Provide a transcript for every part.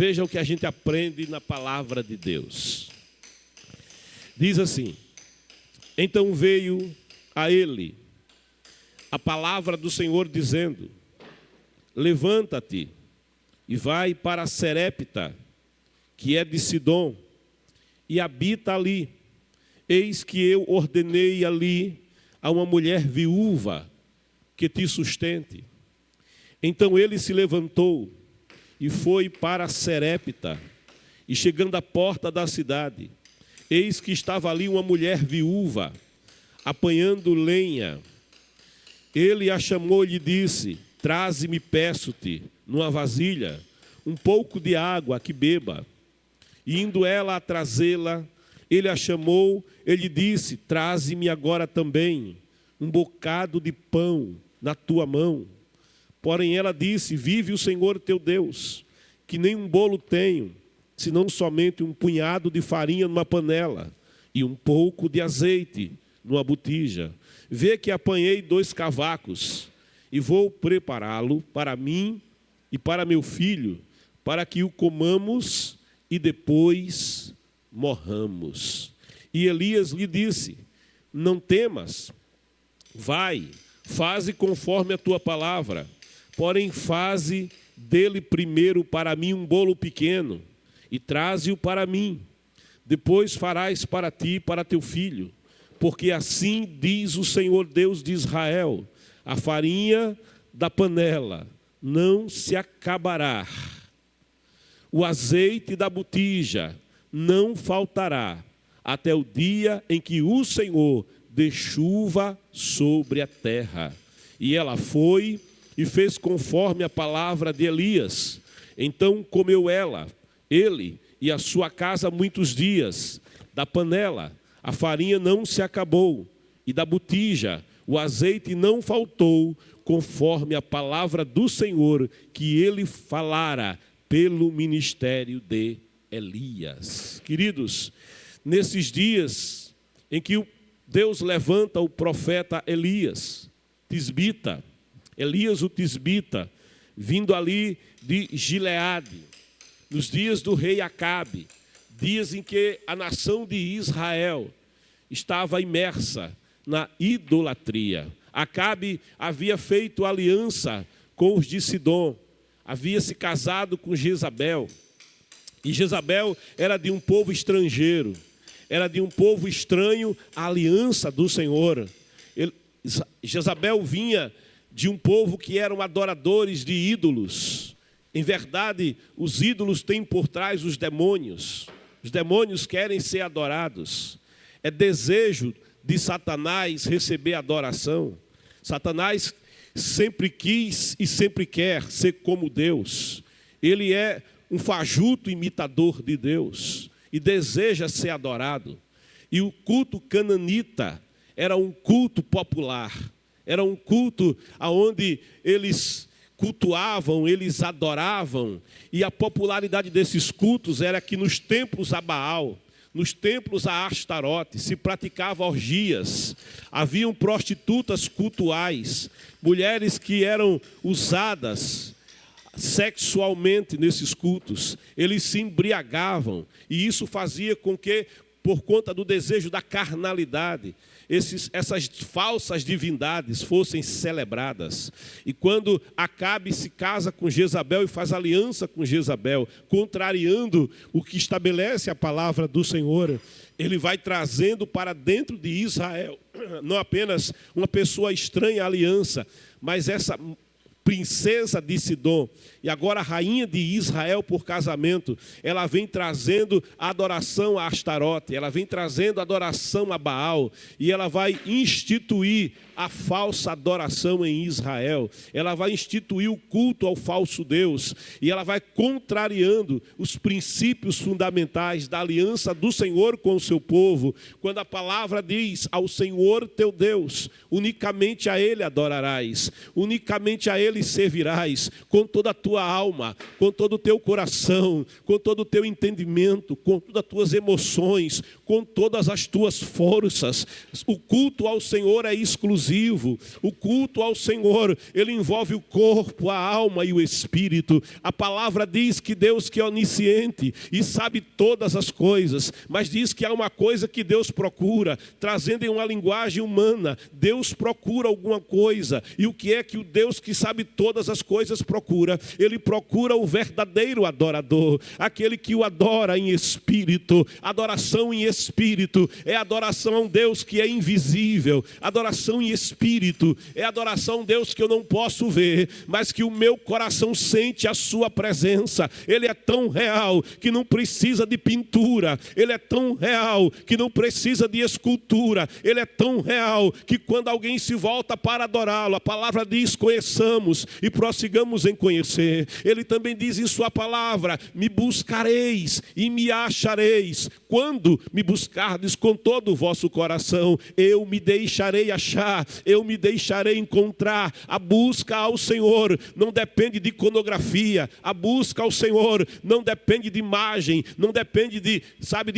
Veja o que a gente aprende na palavra de Deus. Diz assim: então veio a ele a palavra do Senhor dizendo: levanta-te e vai para Serepta, que é de Sidom, e habita ali. Eis que eu ordenei ali a uma mulher viúva que te sustente. Então ele se levantou e foi para Serepta, e chegando à porta da cidade, eis que estava ali uma mulher viúva, apanhando lenha. Ele a chamou e lhe disse: traze-me, peço-te, numa vasilha, um pouco de água que beba. E indo ela a trazê-la, ele a chamou, ele disse: traze-me agora também um bocado de pão na tua mão. Porém ela disse: vive o Senhor teu Deus, que nem um bolo tenho, senão somente um punhado de farinha numa panela e um pouco de azeite numa botija. Vê que apanhei 2 cavacos e vou prepará-lo para mim e para meu filho, para que o comamos e depois morramos. E Elias lhe disse: não temas, vai, faze conforme a tua palavra, porém faze dele primeiro para mim um bolo pequeno, e traze-o para mim. Depois farás para ti e para teu filho, porque assim diz o Senhor Deus de Israel: a farinha da panela não se acabará, o azeite da botija não faltará, até o dia em que o Senhor dê chuva sobre a terra. E ela foi e fez conforme a palavra de Elias. Então comeu ele e a sua casa muitos dias. Da panela a farinha não se acabou, e da botija o azeite não faltou, conforme a palavra do Senhor que ele falara pelo ministério de Elias. Queridos, nesses dias em que Deus levanta o profeta Elias, tisbita, Elias o tisbita, vindo ali de Gileade, nos dias do rei Acabe, dias em que a nação de Israel estava imersa na idolatria. Acabe havia feito aliança com os de Sidom, havia se casado com Jezabel, e Jezabel era de um povo estrangeiro, era de um povo estranho à aliança do Senhor. Jezabel vinha de um povo que eram adoradores de ídolos. Em verdade, os ídolos têm por trás os demônios querem ser adorados. É desejo de Satanás receber adoração. Satanás sempre quis e sempre quer ser como Deus. Ele é um fajuto imitador de Deus e deseja ser adorado. E o culto cananita era um culto popular, era um culto onde eles cultuavam, eles adoravam, e a popularidade desses cultos era que nos templos a Baal, nos templos a Astarote, se praticavam orgias, haviam prostitutas cultuais, mulheres que eram usadas sexualmente nesses cultos, eles se embriagavam, e isso fazia com que, por conta do desejo da carnalidade, essas falsas divindades fossem celebradas. E quando Acabe se casa com Jezabel e faz aliança com Jezabel, contrariando o que estabelece a palavra do Senhor, ele vai trazendo para dentro de Israel, não apenas uma pessoa estranha à aliança, mas essa princesa de Sidom, e agora a rainha de Israel por casamento, ela vem trazendo a adoração a Astarote, ela vem trazendo a adoração a Baal, e ela vai instituir a falsa adoração em Israel, ela vai instituir o culto ao falso Deus, e ela vai contrariando os princípios fundamentais da aliança do Senhor com o seu povo, quando a palavra diz: ao Senhor teu Deus, unicamente a Ele adorarás, unicamente a Ele lhe servirás com toda a tua alma, com todo o teu coração, com todo o teu entendimento, com todas as tuas emoções, com todas as tuas forças. O culto ao Senhor é exclusivo. O culto ao Senhor, ele envolve o corpo, a alma e o espírito. A palavra diz que Deus que é onisciente e sabe todas as coisas, mas diz que há uma coisa que Deus procura, trazendo em uma linguagem humana. Deus procura alguma coisa. E o que é que o Deus que sabe todas as coisas procura? Ele procura o verdadeiro adorador, aquele que o adora em espírito. Adoração em espírito é adoração a um Deus que é invisível. Adoração em espírito é adoração a um Deus que eu não posso ver, mas que o meu coração sente a sua presença. Ele é tão real que não precisa de pintura. Ele é tão real que não precisa de escultura. Ele é tão real que quando alguém se volta para adorá-lo, a palavra diz: conheçamos e prossigamos em conhecer. Ele também diz em sua palavra: me buscareis e me achareis. Quando me buscardes com todo o vosso coração, eu me deixarei achar, eu me deixarei encontrar. A busca ao Senhor não depende de iconografia. A busca ao Senhor não depende de imagem, não depende de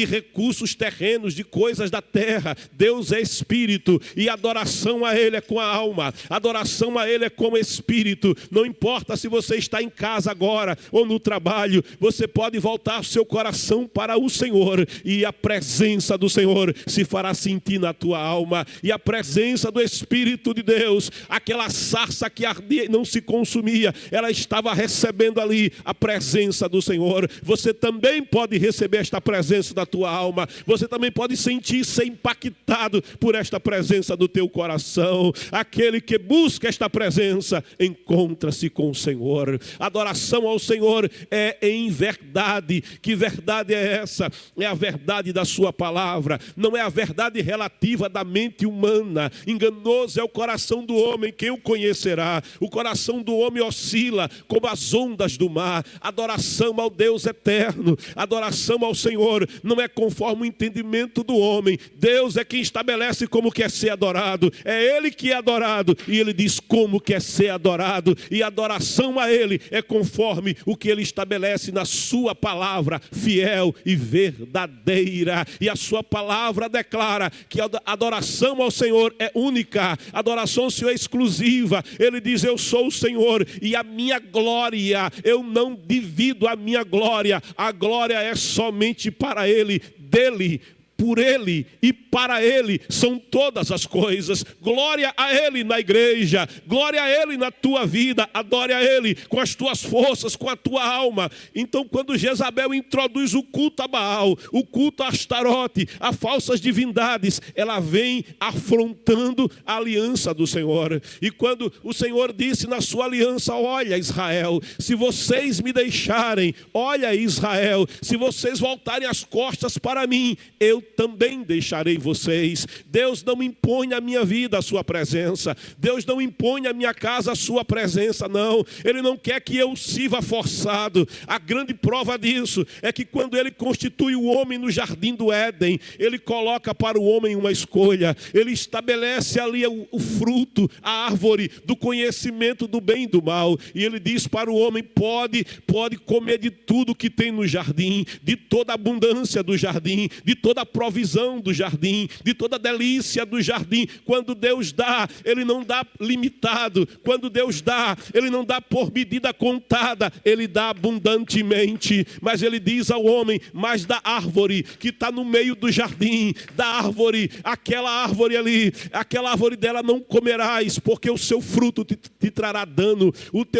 recursos terrenos, de coisas da terra. Deus é espírito e adoração a Ele é com a alma, adoração a Ele é com o espírito. Não importa se você está em casa agora ou no trabalho, você pode voltar o seu coração para o Senhor e a presença do Senhor se fará sentir na tua alma. E a presença do Espírito de Deus, aquela sarça que ardia e não se consumia, ela estava recebendo ali a presença do Senhor. Você também pode receber esta presença da tua alma. Você também pode sentir, ser impactado por esta presença do teu coração. Aquele que busca esta presença encontra-se com o Senhor. Adoração ao Senhor é em verdade. Que verdade é essa? É a verdade da sua palavra. Não é a verdade relativa da mente humana. Enganoso é o coração do homem, quem o conhecerá? O coração do homem oscila como as ondas do mar. Adoração ao Deus eterno, adoração ao Senhor não é conforme o entendimento do homem. Deus é quem estabelece como quer ser adorado. É Ele que é adorado e Ele diz como quer ser adorado. E a adoração a Ele é conforme o que Ele estabelece na sua palavra fiel e verdadeira. E a sua palavra declara que a adoração ao Senhor é única, a adoração ao Senhor é exclusiva. Ele diz: eu sou o Senhor e a minha glória, eu não divido a minha glória. A glória é somente para Ele, dele, por Ele e para Ele são todas as coisas. Glória a Ele na igreja, glória a Ele na tua vida. Adore a Ele com as tuas forças, com a tua alma. Então, quando Jezabel introduz o culto a Baal, o culto a Astarote, a falsas divindades, ela vem afrontando a aliança do Senhor. E quando o Senhor disse na sua aliança: olha Israel, se vocês me deixarem, olha Israel, se vocês voltarem as costas para mim, eu também deixarei vocês. Deus não impõe à minha vida a sua presença. Deus não impõe à minha casa a sua presença, não. Ele não quer que eu sirva forçado. A grande prova disso é que quando Ele constitui o homem no jardim do Éden, Ele coloca para o homem uma escolha. Ele estabelece ali o fruto, a árvore do conhecimento do bem e do mal. E Ele diz para o homem: pode comer de tudo que tem no jardim, de toda a abundância do jardim, de toda a provisão do jardim, de toda a delícia do jardim. Quando Deus dá, Ele não dá limitado. Quando Deus dá, Ele não dá por medida contada, Ele dá abundantemente. Mas Ele diz ao homem: mas da árvore que está no meio do jardim, da árvore, aquela árvore ali, aquela árvore dela não comerás, porque o seu fruto te trará dano,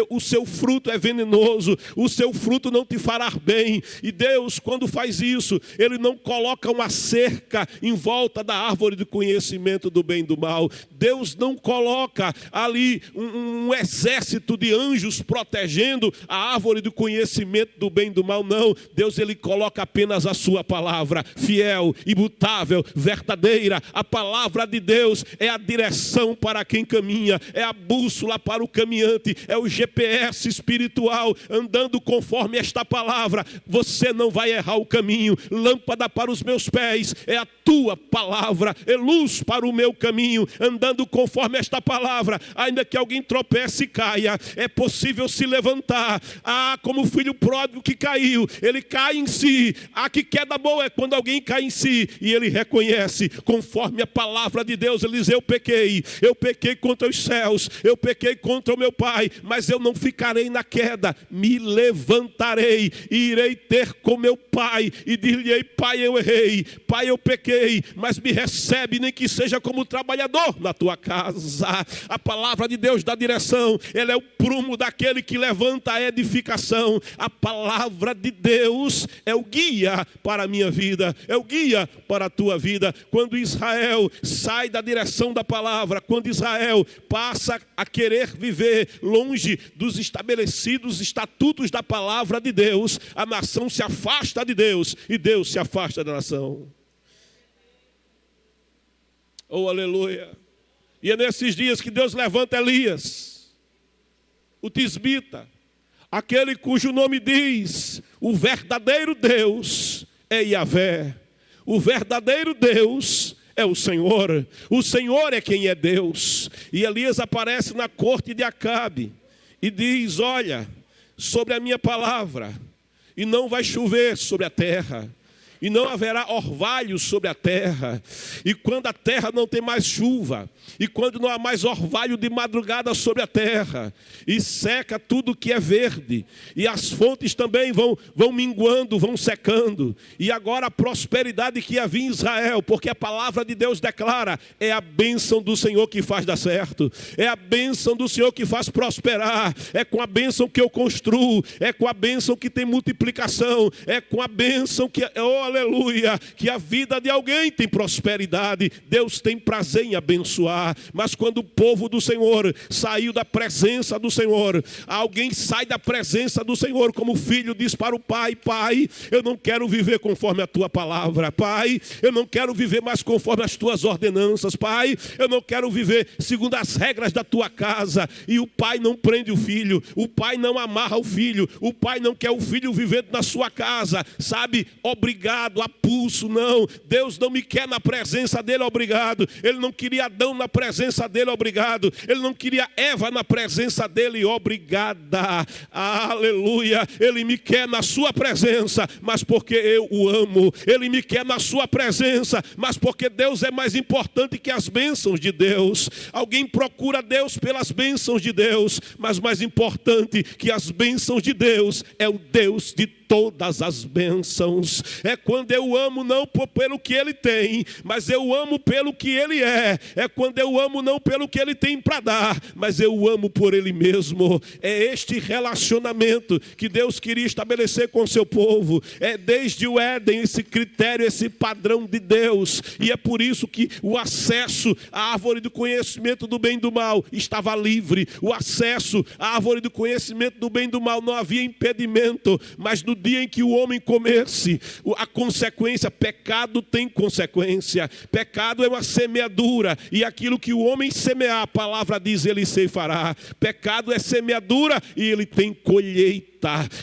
o seu fruto é venenoso, o seu fruto não te fará bem. E Deus, quando faz isso, Ele não coloca uma cerca em volta da árvore do conhecimento do bem e do mal. Deus não coloca ali um exército de anjos protegendo a árvore do conhecimento do bem e do mal, não. Deus, Ele coloca apenas a sua palavra, fiel, imutável, verdadeira. A palavra de Deus é a direção para quem caminha, é a bússola para o caminhante, é o GPS espiritual. Andando conforme esta palavra, você não vai errar o caminho. Lâmpada para os meus pés mais é a tua palavra, é luz para o meu caminho, andando conforme esta palavra. Ainda que alguém tropece e caia, é possível se levantar. Como o filho pródigo que caiu, ele cai em si. Que queda boa é quando alguém cai em si e ele reconhece, conforme a palavra de Deus. Ele diz: eu pequei contra os céus, eu pequei contra o meu pai, mas eu não ficarei na queda, me levantarei e irei ter com meu pai e dir-lhe-ei: pai, eu errei, pai, eu pequei, mas me recebe, nem que seja como trabalhador na tua casa. A palavra de Deus dá direção, ela é o prumo daquele que levanta a edificação. A palavra de Deus é o guia para a minha vida, é o guia para a tua vida. Quando Israel sai da direção da palavra, quando Israel passa a querer viver longe dos estabelecidos estatutos da palavra de Deus, a nação se afasta de Deus e Deus se afasta da nação. Oh, aleluia! E é nesses dias que Deus levanta Elias, o tisbita, aquele cujo nome diz: o verdadeiro Deus é Yahvé, o verdadeiro Deus é o Senhor é quem é Deus. E Elias aparece na corte de Acabe e diz: olha, sobre a minha palavra, e não vai chover sobre a terra, e não haverá orvalho sobre a terra. E quando a terra não tem mais chuva, e quando não há mais orvalho de madrugada sobre a terra, e seca tudo que é verde, e as fontes também vão minguando, vão secando, e agora a prosperidade que havia em Israel, porque a palavra de Deus declara: é a bênção do Senhor que faz dar certo, é a bênção do Senhor que faz prosperar, é com a bênção que eu construo, é com a bênção que tem multiplicação, é com a bênção que, oh aleluia, que a vida de alguém tem prosperidade. Deus tem prazer em abençoar. Mas quando o povo do Senhor saiu da presença do Senhor, alguém sai da presença do Senhor, como o filho diz para o pai: pai, eu não quero viver conforme a tua palavra, pai, eu não quero viver mais conforme as tuas ordenanças, pai, eu não quero viver segundo as regras da tua casa. E o pai não prende o filho, o pai não amarra o filho, o pai não quer o filho vivendo na sua casa, sabe, obrigado, a pulso. Não, Deus não me quer na presença dele, obrigado. Ele não queria Adão na presença dele, obrigado. Ele não queria Eva na presença dele, obrigada. Aleluia. Ele me quer na sua presença, mas porque eu o amo. Ele me quer na sua presença, mas porque Deus é mais importante que as bênçãos de Deus. Alguém procura Deus pelas bênçãos de Deus, mas mais importante que as bênçãos de Deus é o Deus de todas as bênçãos. É quando eu amo não pelo que ele tem, mas eu amo pelo que ele é. É quando eu amo não pelo que ele tem para dar, mas eu amo por ele mesmo. É este relacionamento que Deus queria estabelecer com o seu povo. É desde o Éden esse critério, esse padrão de Deus. E é por isso que o acesso à árvore do conhecimento do bem e do mal estava livre. O acesso à árvore do conhecimento do bem e do mal não havia impedimento, mas no dia em que o homem comesse, a consequência, pecado tem consequência. Pecado é uma semeadura, e aquilo que o homem semear, a palavra diz, ele ceifará. Pecado é semeadura e ele tem colheita.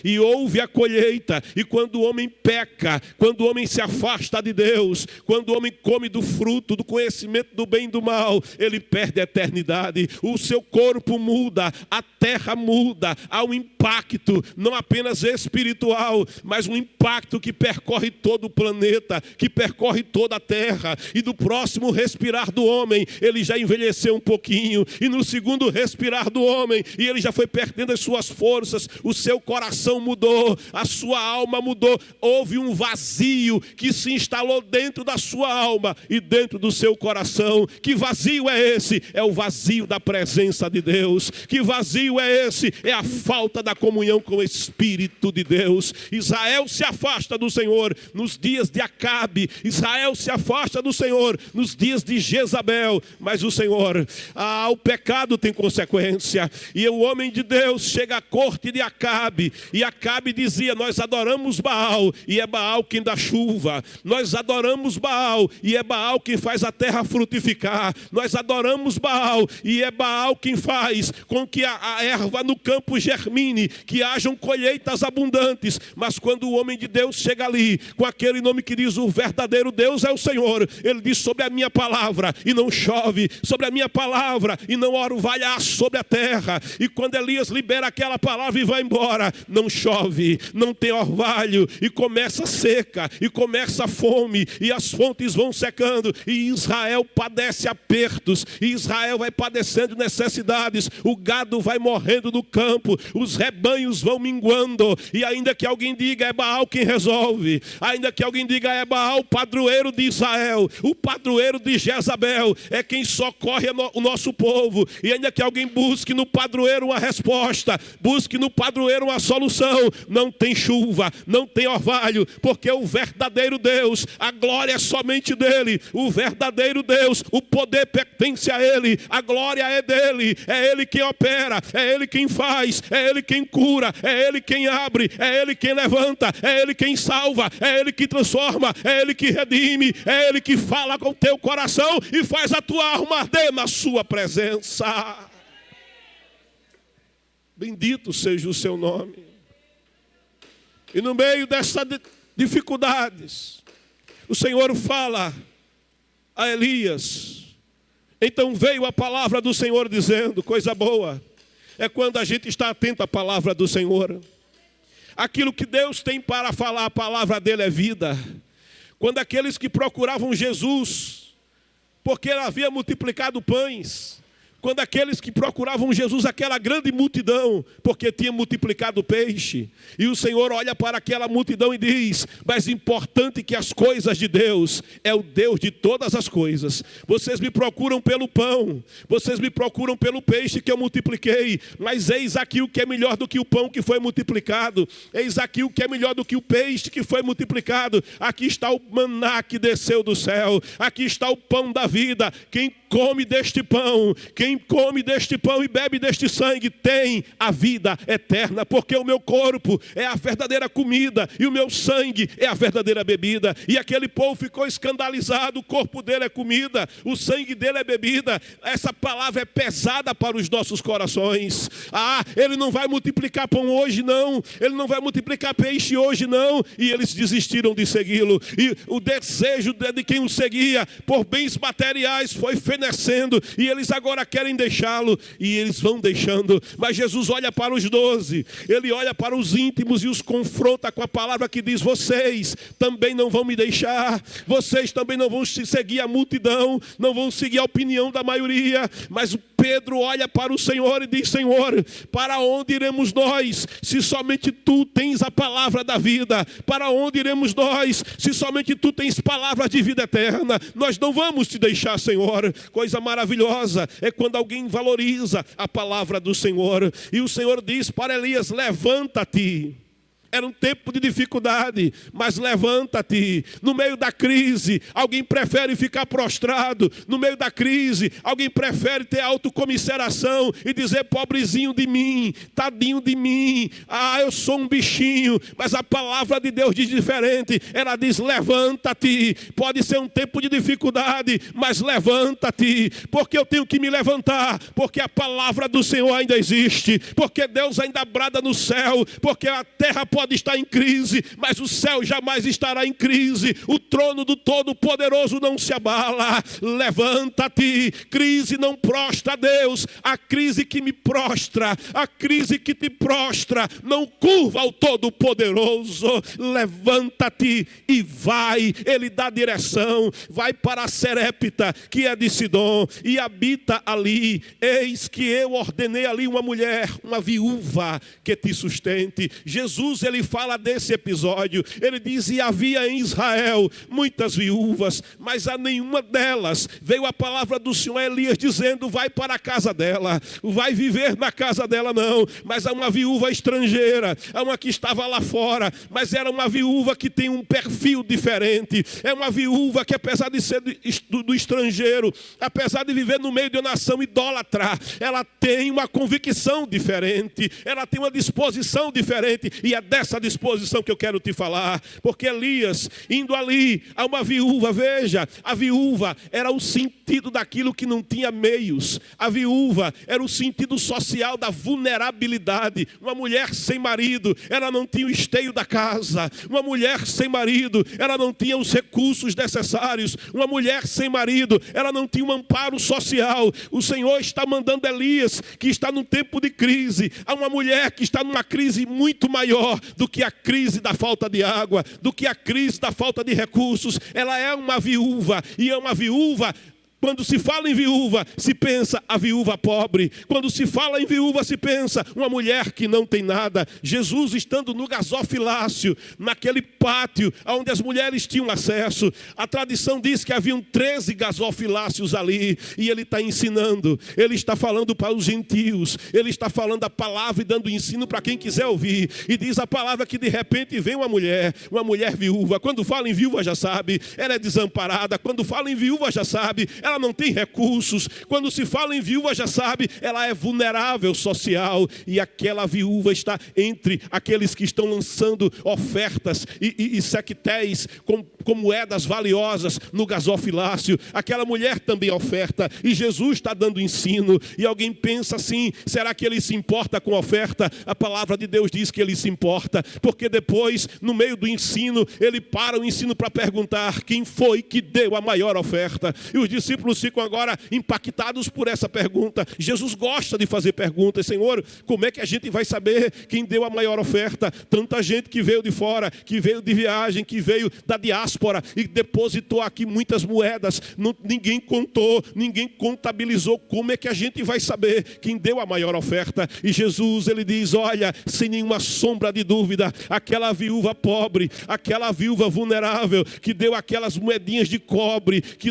E houve a colheita. E quando o homem peca, quando o homem se afasta de Deus, quando o homem come do fruto do conhecimento do bem e do mal, ele perde a eternidade. O seu corpo muda, a terra muda. Há um impacto, não apenas espiritual, mas um impacto que percorre todo o planeta, que percorre toda a terra. E do próximo respirar do homem, ele já envelheceu um pouquinho. E no segundo respirar do homem, e ele já foi perdendo as suas forças, o seu coração mudou, a sua alma mudou. Houve um vazio que se instalou dentro da sua alma e dentro do seu coração. Que vazio é esse? É o vazio da presença de Deus. Que vazio é esse? É a falta da comunhão com o Espírito de Deus. Israel se afasta do Senhor nos dias de Acabe. Israel se afasta do Senhor nos dias de Jezabel. Mas o Senhor, o pecado tem consequência. E o homem de Deus chega à corte de Acabe Acabe. E Acabe dizia: nós adoramos Baal, e é Baal quem dá chuva. Nós adoramos Baal, e é Baal quem faz a terra frutificar. Nós adoramos Baal, e é Baal quem faz com que a erva no campo germine, que hajam colheitas abundantes. Mas quando o homem de Deus chega ali, com aquele nome que diz: o verdadeiro Deus é o Senhor, ele diz: sobre a minha palavra e não chove, sobre a minha palavra e não orvalha sobre a terra. E quando Elias libera aquela palavra e vai embora, não chove, não tem orvalho, e começa a seca, e começa a fome, e as fontes vão secando, e Israel padece apertos, e Israel vai padecendo necessidades, o gado vai morrendo no campo, os rebanhos vão minguando. E ainda que alguém diga: é Baal quem resolve, ainda que alguém diga: é Baal o padroeiro de Israel, o padroeiro de Jezabel, é quem socorre o nosso povo, e ainda que alguém busque no padroeiro uma resposta, busque no padroeiro uma solução, não tem chuva, não tem orvalho, porque o verdadeiro Deus, a glória é somente dele, o verdadeiro Deus, o poder pertence a ele, a glória é dele, é ele quem opera, é ele quem faz, é ele quem cura, é ele quem abre, é ele quem levanta, é ele quem salva, é ele que transforma, é ele que redime, é ele que fala com o teu coração e faz a tua alma arder na sua presença. Bendito seja o seu nome. E no meio dessas dificuldades, o Senhor fala a Elias. Então veio a palavra do Senhor dizendo: coisa boa é quando a gente está atento à palavra do Senhor. Aquilo que Deus tem para falar, a palavra dele é vida. Quando aqueles que procuravam Jesus, porque ele havia multiplicado pães, quando aqueles que procuravam Jesus, aquela grande multidão, porque tinha multiplicado peixe, e o Senhor olha para aquela multidão e diz: mais importante que as coisas de Deus é o Deus de todas as coisas. Vocês me procuram pelo pão, vocês me procuram pelo peixe que eu multipliquei, mas eis aqui o que é melhor do que o pão que foi multiplicado, eis aqui o que é melhor do que o peixe que foi multiplicado. Aqui está o maná que desceu do céu, aqui está o pão da vida. Quem come deste pão, quem come deste pão e bebe deste sangue tem a vida eterna, porque o meu corpo é a verdadeira comida e o meu sangue é a verdadeira bebida. E aquele povo ficou escandalizado: o corpo dele é comida, o sangue dele é bebida. Essa palavra é pesada para os nossos corações. Ele não vai multiplicar pão hoje não, ele não vai multiplicar peixe hoje não. E eles desistiram de segui-lo, e o desejo de quem o seguia por bens materiais foi fenecendo, e eles agora querem deixá-lo, e eles vão deixando. Mas Jesus olha para os 12, ele olha para os íntimos e os confronta com a palavra que diz: vocês também não vão me deixar, vocês também não vão seguir a multidão, não vão seguir a opinião da maioria. Mas Pedro olha para o Senhor e diz: Senhor, para onde iremos nós, se somente tu tens a palavra da vida? Para onde iremos nós, se somente tu tens palavras de vida eterna? Nós não vamos te deixar, Senhor. Coisa maravilhosa é quando alguém valoriza a palavra do Senhor. E o Senhor diz para Elias: levanta-te. Era um tempo de dificuldade, mas levanta-te. No meio da crise, alguém prefere ficar prostrado. No meio da crise, alguém prefere ter autocomiseração e dizer: pobrezinho de mim, tadinho de mim, eu sou um bichinho. Mas a palavra de Deus diz diferente. Ela diz: levanta-te. Pode ser um tempo de dificuldade, mas levanta-te. Porque eu tenho que me levantar, porque a palavra do Senhor ainda existe, porque Deus ainda brada no céu, porque a terra pode estar em crise, mas o céu jamais estará em crise. O trono do Todo-Poderoso não se abala. Levanta-te. Crise não prostra a Deus. A crise que me prostra, a crise que te prostra, não curva ao Todo-Poderoso. Levanta-te e vai. Ele dá direção. Vai para Serepta, que é de Sidom, e habita ali. Eis que eu ordenei ali uma mulher, uma viúva, que te sustente. Jesus, ele fala desse episódio. Ele diz: e havia em Israel muitas viúvas, mas a nenhuma delas veio a palavra do Senhor a Elias dizendo: vai para a casa dela, vai viver na casa dela, não. Mas há uma viúva estrangeira, há uma que estava lá fora, mas era uma viúva que tem um perfil diferente. É uma viúva que, apesar de ser do estrangeiro, apesar de viver no meio de uma nação idólatra, ela tem uma convicção diferente, ela tem uma disposição diferente, e é dessa disposição que eu quero te falar. Porque Elias, indo ali a uma viúva, veja, a viúva era o sentido daquilo que não tinha meios. A viúva era o sentido social da vulnerabilidade. Uma mulher sem marido, ela não tinha o esteio da casa. Uma mulher sem marido, ela não tinha os recursos necessários. Uma mulher sem marido, ela não tinha um amparo social. O Senhor está mandando Elias, que está num tempo de crise, a uma mulher que está numa crise muito maior do que a crise da falta de água, do que a crise da falta de recursos. Ela é uma viúva, e é uma viúva. Quando se fala em viúva, se pensa a viúva pobre. Quando se fala em viúva, se pensa uma mulher que não tem nada. Jesus, estando no gasofilácio, naquele pátio onde as mulheres tinham acesso, a tradição diz que haviam 13 gasofilácios ali, e ele está ensinando, ele está falando para os gentios, ele está falando a palavra e dando ensino para quem quiser ouvir. E diz a palavra que de repente vem uma mulher viúva. Quando fala em viúva, já sabe, ela é desamparada. Quando fala em viúva, já sabe, ela não tem recursos. Quando se fala em viúva, já sabe, ela é vulnerável social. E aquela viúva está entre aqueles que estão lançando ofertas e sectéis com moedas valiosas no gasofilácio. Aquela mulher também oferta, e Jesus está dando ensino. E alguém pensa assim: será que ele se importa com a oferta? A palavra de Deus diz que ele se importa, porque depois, no meio do ensino, ele para o ensino para perguntar: quem foi que deu a maior oferta? E os discípulos ficam agora impactados por essa pergunta. Jesus gosta de fazer perguntas. Senhor, como é que a gente vai saber quem deu a maior oferta? Tanta gente que veio de fora, que veio de viagem, que veio da diáspora e depositou aqui muitas moedas. Ninguém contou, ninguém contabilizou. Como é que a gente vai saber quem deu a maior oferta? E Jesus, ele diz: olha, sem nenhuma sombra de dúvida, aquela viúva pobre, aquela viúva vulnerável, que deu aquelas moedinhas de cobre, que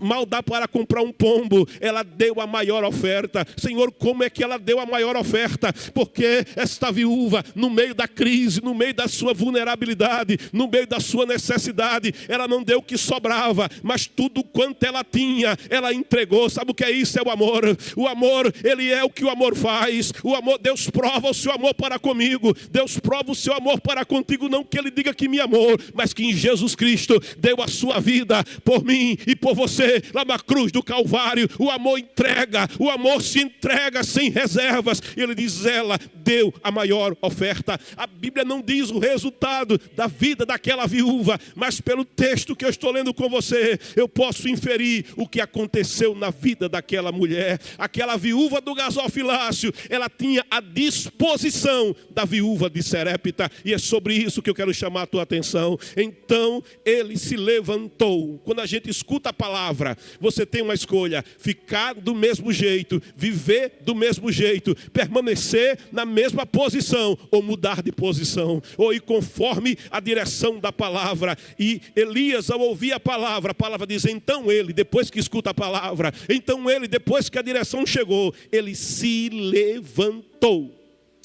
mal dá para comprar um pombo, ela deu a maior oferta. Senhor, como é que ela deu a maior oferta? Porque esta viúva, no meio da crise, no meio da sua vulnerabilidade, no meio da sua necessidade, ela não deu o que sobrava, mas tudo quanto ela tinha, ela entregou. Sabe o que é isso? É o amor. O amor, ele é o que o amor faz. O amor, Deus prova o seu amor para comigo. Deus prova o seu amor para contigo, não que ele diga que me amou, mas que em Jesus Cristo deu a sua vida por mim e por você, lá na cruz do Calvário. O amor entrega, o amor se entrega sem reservas. Ele diz: ela deu a maior oferta. A Bíblia não diz o resultado da vida daquela viúva, mas pelo texto que eu estou lendo com você, eu posso inferir o que aconteceu na vida daquela mulher. Aquela viúva do gasofilácio, ela tinha a disposição da viúva de Serepta, e é sobre isso que eu quero chamar a tua atenção. Então ele se levantou. Quando a gente escuta a palavra, você tem uma escolha: ficar do mesmo jeito, viver do mesmo jeito, permanecer na mesma posição, ou mudar de posição, ou ir conforme a direção da palavra. E Elias, ao ouvir a palavra diz: então ele, depois que escuta a palavra, então ele, depois que a direção chegou, ele se levantou.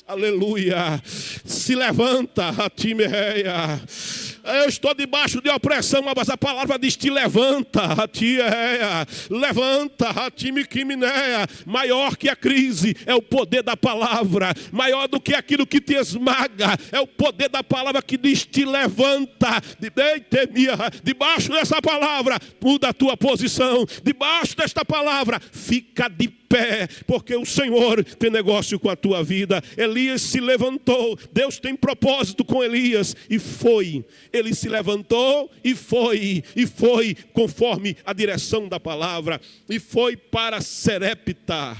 Aleluia. Se levanta, Ratimeia. Eu estou debaixo de opressão, mas a palavra diz: te levanta, Ratieia. Levanta, Ratimiquimineia. Maior que a crise é o poder da palavra. Maior do que aquilo que te esmaga é o poder da palavra que diz: te levanta. Debaixo dessa palavra, muda a tua posição. Debaixo desta palavra, fica de pé, porque o Senhor tem negócio com a tua vida. Elias se levantou. Deus tem propósito com Elias, e foi. Ele se levantou e foi conforme a direção da palavra, e foi para Serepta.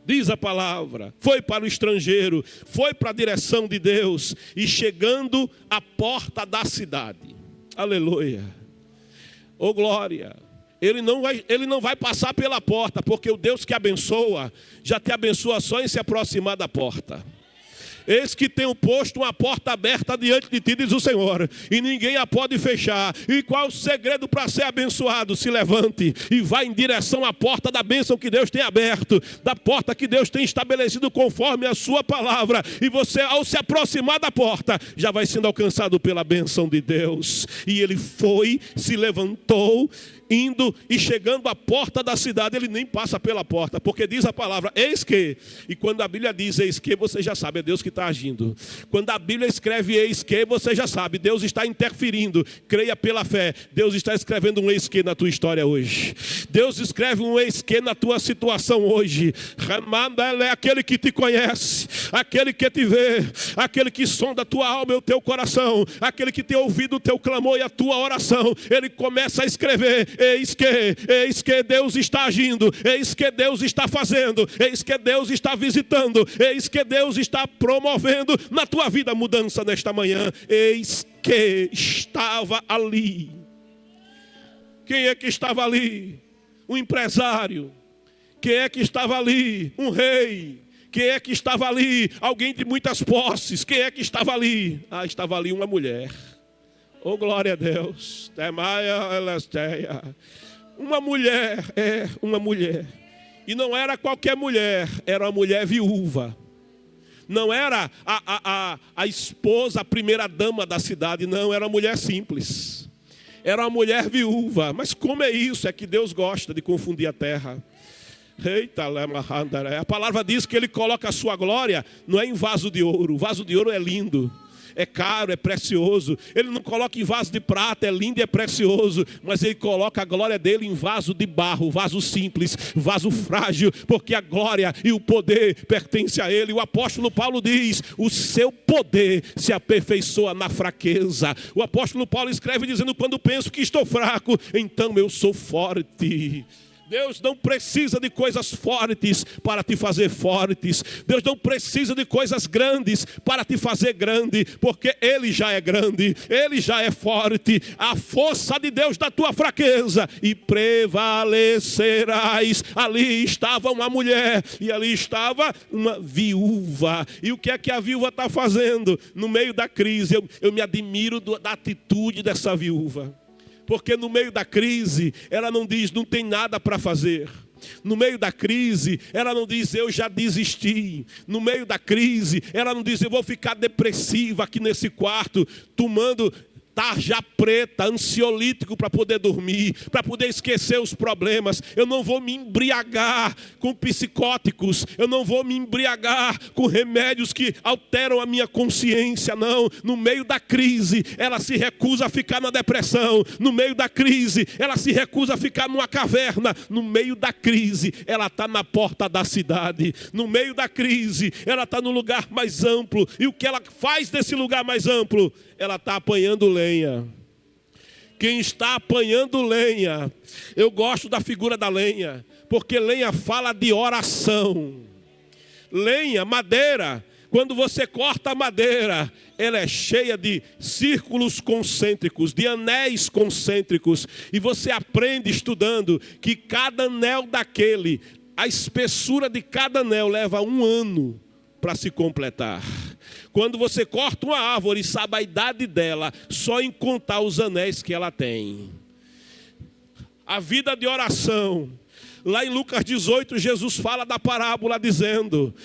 Diz a palavra, foi para o estrangeiro, foi para a direção de Deus, e chegando à porta da cidade. Aleluia. Oh glória. Ele não vai passar pela porta, porque o Deus que abençoa, já te abençoa só em se aproximar da porta. Eis que tenho posto uma porta aberta diante de ti, diz o Senhor, e ninguém a pode fechar. E qual o segredo para ser abençoado? Se levante e vá em direção à porta da bênção que Deus tem aberto, da porta que Deus tem estabelecido conforme a sua palavra. E você, ao se aproximar da porta, já vai sendo alcançado pela bênção de Deus. E ele foi, se levantou, indo e chegando à porta da cidade. Ele nem passa pela porta, porque diz a palavra, eis que. E quando a Bíblia diz eis que, você já sabe, é Deus que está agindo. Quando a Bíblia escreve eis que, você já sabe, Deus está interferindo. Creia pela fé, Deus está escrevendo um eis que na tua história hoje. Deus escreve um eis que na tua situação hoje. É aquele que te conhece, aquele que te vê, aquele que sonda a tua alma e o teu coração, aquele que tem ouvido o teu clamor e a tua oração. Ele começa a escrever, eis que Deus está agindo, eis que Deus está fazendo, eis que Deus está visitando, eis que Deus está promovendo na tua vida mudança nesta manhã. Eis que estava ali. Quem é que estava ali? Um empresário. Quem é que estava ali? Um rei. Quem é que estava ali? Alguém de muitas posses. Quem é que estava ali? Estava ali uma mulher. Oh, glória a Deus. Uma mulher. E não era qualquer mulher, era uma mulher viúva. Não era a esposa, a primeira dama da cidade, não, era uma mulher simples. Era uma mulher viúva. Mas como é isso? É que Deus gosta de confundir a terra. Eita, a palavra diz que ele coloca a sua glória, não é em vaso de ouro. O vaso de ouro é lindo, é caro, é precioso. Ele não coloca em vaso de prata, é lindo e é precioso. Mas ele coloca a glória dele em vaso de barro, vaso simples, vaso frágil. Porque a glória e o poder pertencem a ele. O apóstolo Paulo diz, o seu poder se aperfeiçoa na fraqueza. O apóstolo Paulo escreve dizendo, quando penso que estou fraco, então eu sou forte. Deus não precisa de coisas fortes para te fazer fortes. Deus não precisa de coisas grandes para te fazer grande, porque Ele já é grande, Ele já é forte. A força de Deus da tua fraqueza e prevalecerás. Ali estava uma mulher e ali estava uma viúva. E o que é que a viúva está fazendo? No meio da crise, eu me admiro da atitude dessa viúva. Porque no meio da crise, ela não diz, não tem nada para fazer. No meio da crise, ela não diz, eu já desisti. No meio da crise, ela não diz, eu vou ficar depressiva aqui nesse quarto, tomando tarja preta, ansiolítico para poder dormir, para poder esquecer os problemas. Eu não vou me embriagar com psicóticos, eu não vou me embriagar com remédios que alteram a minha consciência, não. No meio da crise, ela se recusa a ficar na depressão. No meio da crise, ela se recusa a ficar numa caverna. No meio da crise, ela está na porta da cidade. No meio da crise, ela está no lugar mais amplo. E o que ela faz desse lugar mais amplo? Ela está apanhando lenha. Quem está apanhando lenha, eu gosto da figura da lenha, porque lenha fala de oração. Lenha, madeira, quando você corta a madeira, ela é cheia de círculos concêntricos, de anéis concêntricos, e você aprende estudando que cada anel daquele, a espessura de cada anel leva 1 ano para se completar. Quando você corta uma árvore e sabe a idade dela, só em contar os anéis que ela tem. A vida de oração. Lá em Lucas 18, Jesus fala da parábola dizendo,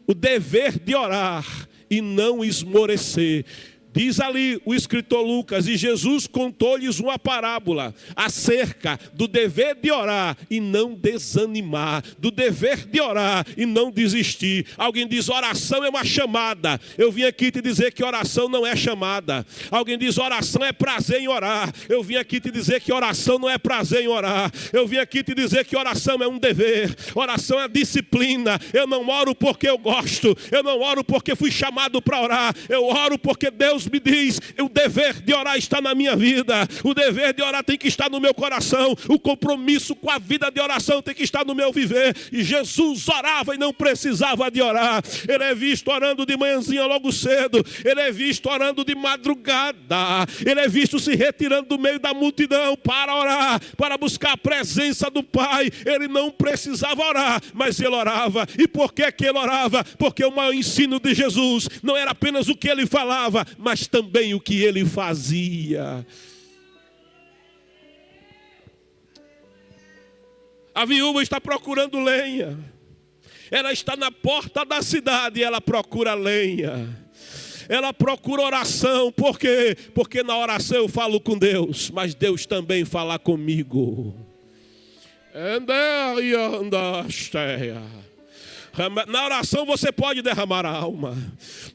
o dever de orar e não esmorecer. Diz ali o escritor Lucas, e Jesus contou-lhes uma parábola acerca do dever de orar e não desanimar, do dever de orar e não desistir. Alguém diz, oração é uma chamada. Eu vim aqui te dizer que oração não é chamada. Alguém diz, oração é prazer em orar. Eu vim aqui te dizer que oração não é prazer em orar. Eu vim aqui te dizer que oração é um dever. Oração é disciplina. Eu não oro porque eu gosto. Eu não oro porque fui chamado para orar. Eu oro porque Deus Deus me diz, o dever de orar está na minha vida, o dever de orar tem que estar no meu coração, o compromisso com a vida de oração tem que estar no meu viver. E Jesus orava e não precisava de orar. Ele é visto orando de manhãzinha logo cedo, ele é visto orando de madrugada, ele é visto se retirando do meio da multidão para orar, para buscar a presença do Pai. Ele não precisava orar, mas ele orava. E por que ele orava? Porque o maior ensino de Jesus não era apenas o que ele falava, mas também o que ele fazia. A viúva está procurando lenha. Ela está na porta da cidade e ela procura lenha. Ela procura oração. Por quê? Porque na oração eu falo com Deus, mas Deus também fala comigo. Na oração você pode derramar a alma.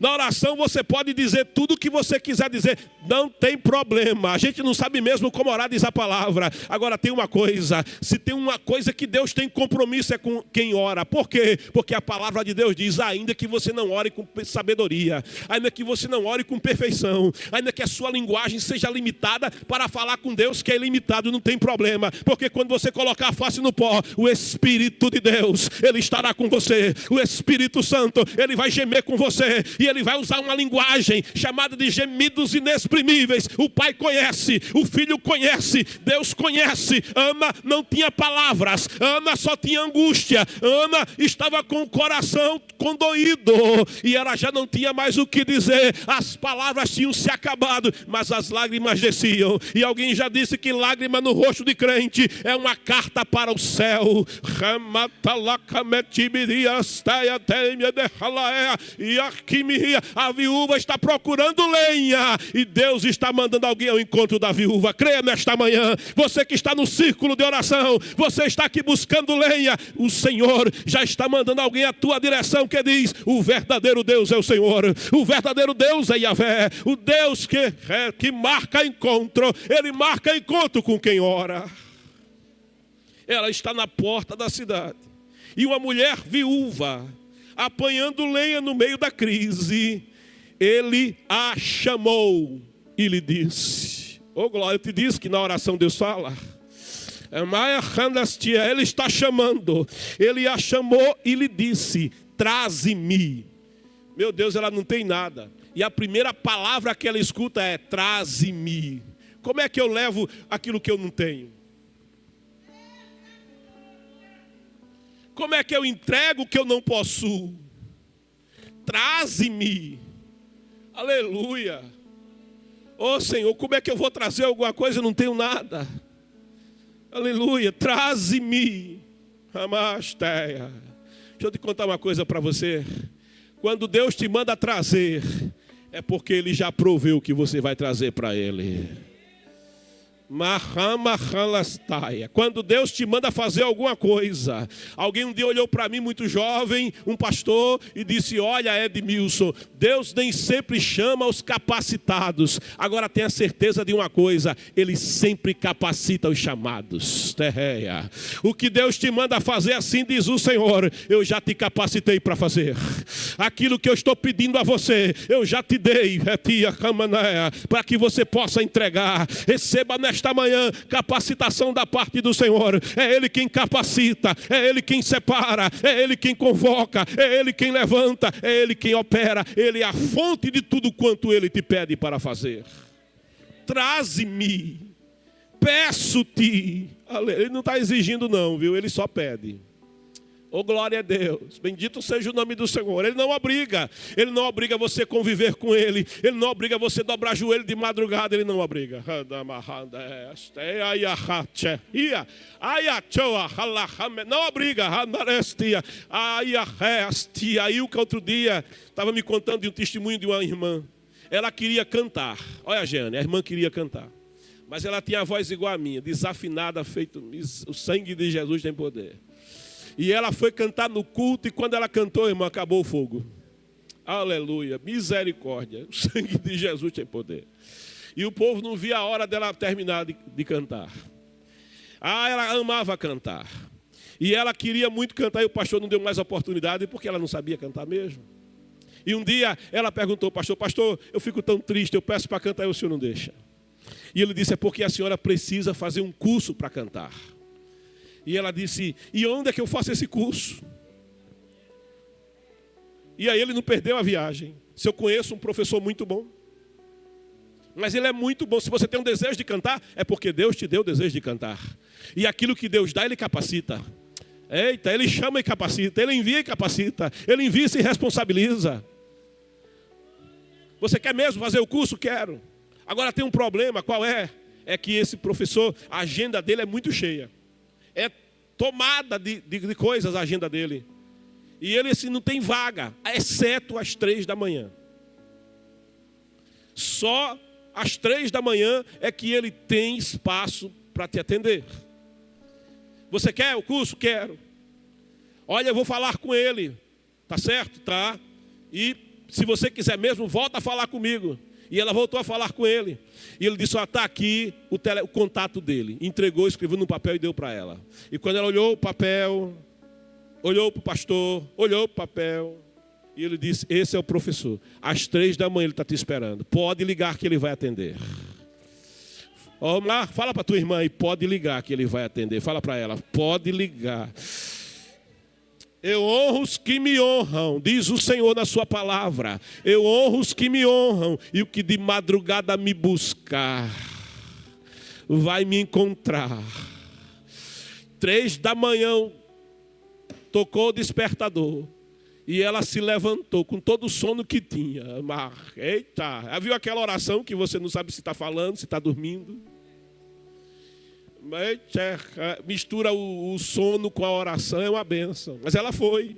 Na oração você pode dizer tudo o que você quiser dizer. Não tem problema. A gente não sabe mesmo como orar, diz a palavra. Agora tem uma coisa. Se tem uma coisa que Deus tem compromisso é com quem ora. Por quê? Porque a palavra de Deus diz: ainda que você não ore com sabedoria, ainda que você não ore com perfeição, ainda que a sua linguagem seja limitada, para falar com Deus que é ilimitado, não tem problema. Porque quando você colocar a face no pó, o Espírito de Deus, Ele estará com você. O Espírito Santo, Ele vai gemer com você. E Ele vai usar uma linguagem chamada de gemidos inexprimíveis. O Pai conhece, o Filho conhece, Deus conhece. Ana não tinha palavras, Ana só tinha angústia. Ana estava com o coração condoído e ela já não tinha mais o que dizer. As palavras tinham se acabado, mas as lágrimas desciam. E alguém já disse que lágrima no rosto de crente é uma carta para o céu. A viúva está procurando lenha e Deus está mandando alguém ao encontro da viúva. Creia nesta manhã, você que está no círculo de oração, você está aqui buscando lenha, o Senhor já está mandando alguém à tua direção que diz: o verdadeiro Deus é o Senhor, o verdadeiro Deus é Yahvé, o Deus que marca encontro. Ele marca encontro com quem ora. Ela está na porta da cidade e uma mulher viúva apanhando lenha no meio da crise, ele a chamou e lhe disse: ô glória, eu te disse que na oração Deus fala. Ele está chamando, ele a chamou e lhe disse: traze-me. Meu Deus, ela não tem nada, e a primeira palavra que ela escuta é: traze-me. Como é que eu levo aquilo que eu não tenho? Como é que eu entrego o que eu não possuo? Traze-me. Aleluia. Ô Senhor, como é que eu vou trazer alguma coisa? Eu não tenho nada. Aleluia. Traze-me. Amasteia. Deixa eu te contar uma coisa para você. Quando Deus te manda trazer, é porque Ele já proveu o que você vai trazer para Ele. Quando Deus te manda fazer alguma coisa. Alguém um dia olhou para mim, muito jovem, um pastor, e disse: olha, Edmilson, Deus nem sempre chama os capacitados. Agora tenha certeza de uma coisa: Ele sempre capacita os chamados. O que Deus te manda fazer, assim diz o Senhor: eu já te capacitei para fazer. Aquilo que eu estou pedindo a você, eu já te dei, para que você possa entregar. Receba nesta manhã capacitação da parte do Senhor. É Ele quem capacita, é Ele quem separa, é Ele quem convoca, é Ele quem levanta, é Ele quem opera. Ele é a fonte de tudo quanto Ele te pede para fazer. Traze-me, peço-te. Ele não está exigindo não, viu? Ele só pede. Oh, glória a Deus, bendito seja o nome do Senhor. Ele não obriga você a conviver com Ele. Ele não obriga você a dobrar joelho de madrugada. Ele não obriga. Não obriga. Aí o que outro dia estava me contando de um testemunho de uma irmã. Ela queria cantar. Olha, Jane, a irmã queria cantar, mas ela tinha a voz igual a minha, desafinada, feito o sangue de Jesus tem poder. E ela foi cantar no culto, e quando ela cantou, irmão, acabou o fogo. Aleluia, misericórdia. O sangue de Jesus tem poder. E o povo não via a hora dela terminar de cantar. Ela amava cantar. E ela queria muito cantar, e o pastor não deu mais oportunidade, porque ela não sabia cantar mesmo. E um dia ela perguntou, pastor, eu fico tão triste, eu peço para cantar e o senhor não deixa. E ele disse, é porque a senhora precisa fazer um curso para cantar. E ela disse, e onde é que eu faço esse curso? E aí ele não perdeu a viagem. Se eu conheço um professor muito bom. Mas ele é muito bom. Se você tem um desejo de cantar, é porque Deus te deu o desejo de cantar. E aquilo que Deus dá, Ele capacita. Eita, Ele chama e capacita. Ele envia e capacita. Ele envia e se responsabiliza. Você quer mesmo fazer o curso? Quero. Agora tem um problema, qual é? É que esse professor, a agenda dele é muito cheia. É tomada de coisas a agenda dele. E ele assim, não tem vaga, exceto às 3 da manhã. Só às 3 da manhã é que ele tem espaço para te atender. Você quer o curso? Quero. Olha, eu vou falar com ele. Tá certo? Tá. E se você quiser mesmo, volta a falar comigo. E ela voltou a falar com ele. E ele disse, está aqui o contato dele. Entregou, escreveu no papel e deu para ela. E quando ela olhou o papel, olhou para o pastor, olhou para o papel, e ele disse, esse é o professor. Às 3 da manhã ele está te esperando. Pode ligar que ele vai atender. Vamos lá, fala para tua irmã e pode ligar que ele vai atender. Fala para ela, pode ligar. Eu honro os que me honram, diz o Senhor na sua palavra. Eu honro os que me honram, e o que de madrugada me buscar vai me encontrar. 3 da manhã tocou o despertador e ela se levantou com todo o sono que tinha. Eita, viu aquela oração que você não sabe se está falando, se está dormindo? Mistura o sono com a oração, é uma bênção. Mas ela foi.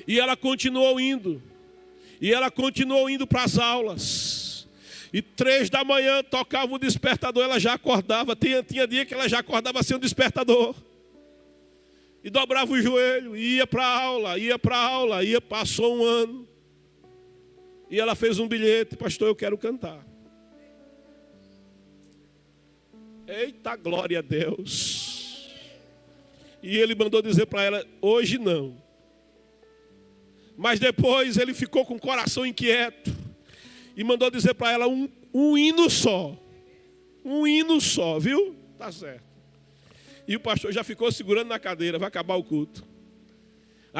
E ela continuou indo. E ela continuou indo para as aulas. E 3 da manhã tocava o despertador, ela já acordava. Tinha dia que ela já acordava sem o despertador. E dobrava o joelho, ia para a aula, passou um ano. E ela fez um bilhete, pastor, eu quero cantar. Eita, glória a Deus. E ele mandou dizer para ela, hoje não. Mas depois ele ficou com o coração inquieto. E mandou dizer para ela um hino só. Um hino só, viu? Tá certo. E o pastor já ficou segurando na cadeira, vai acabar o culto.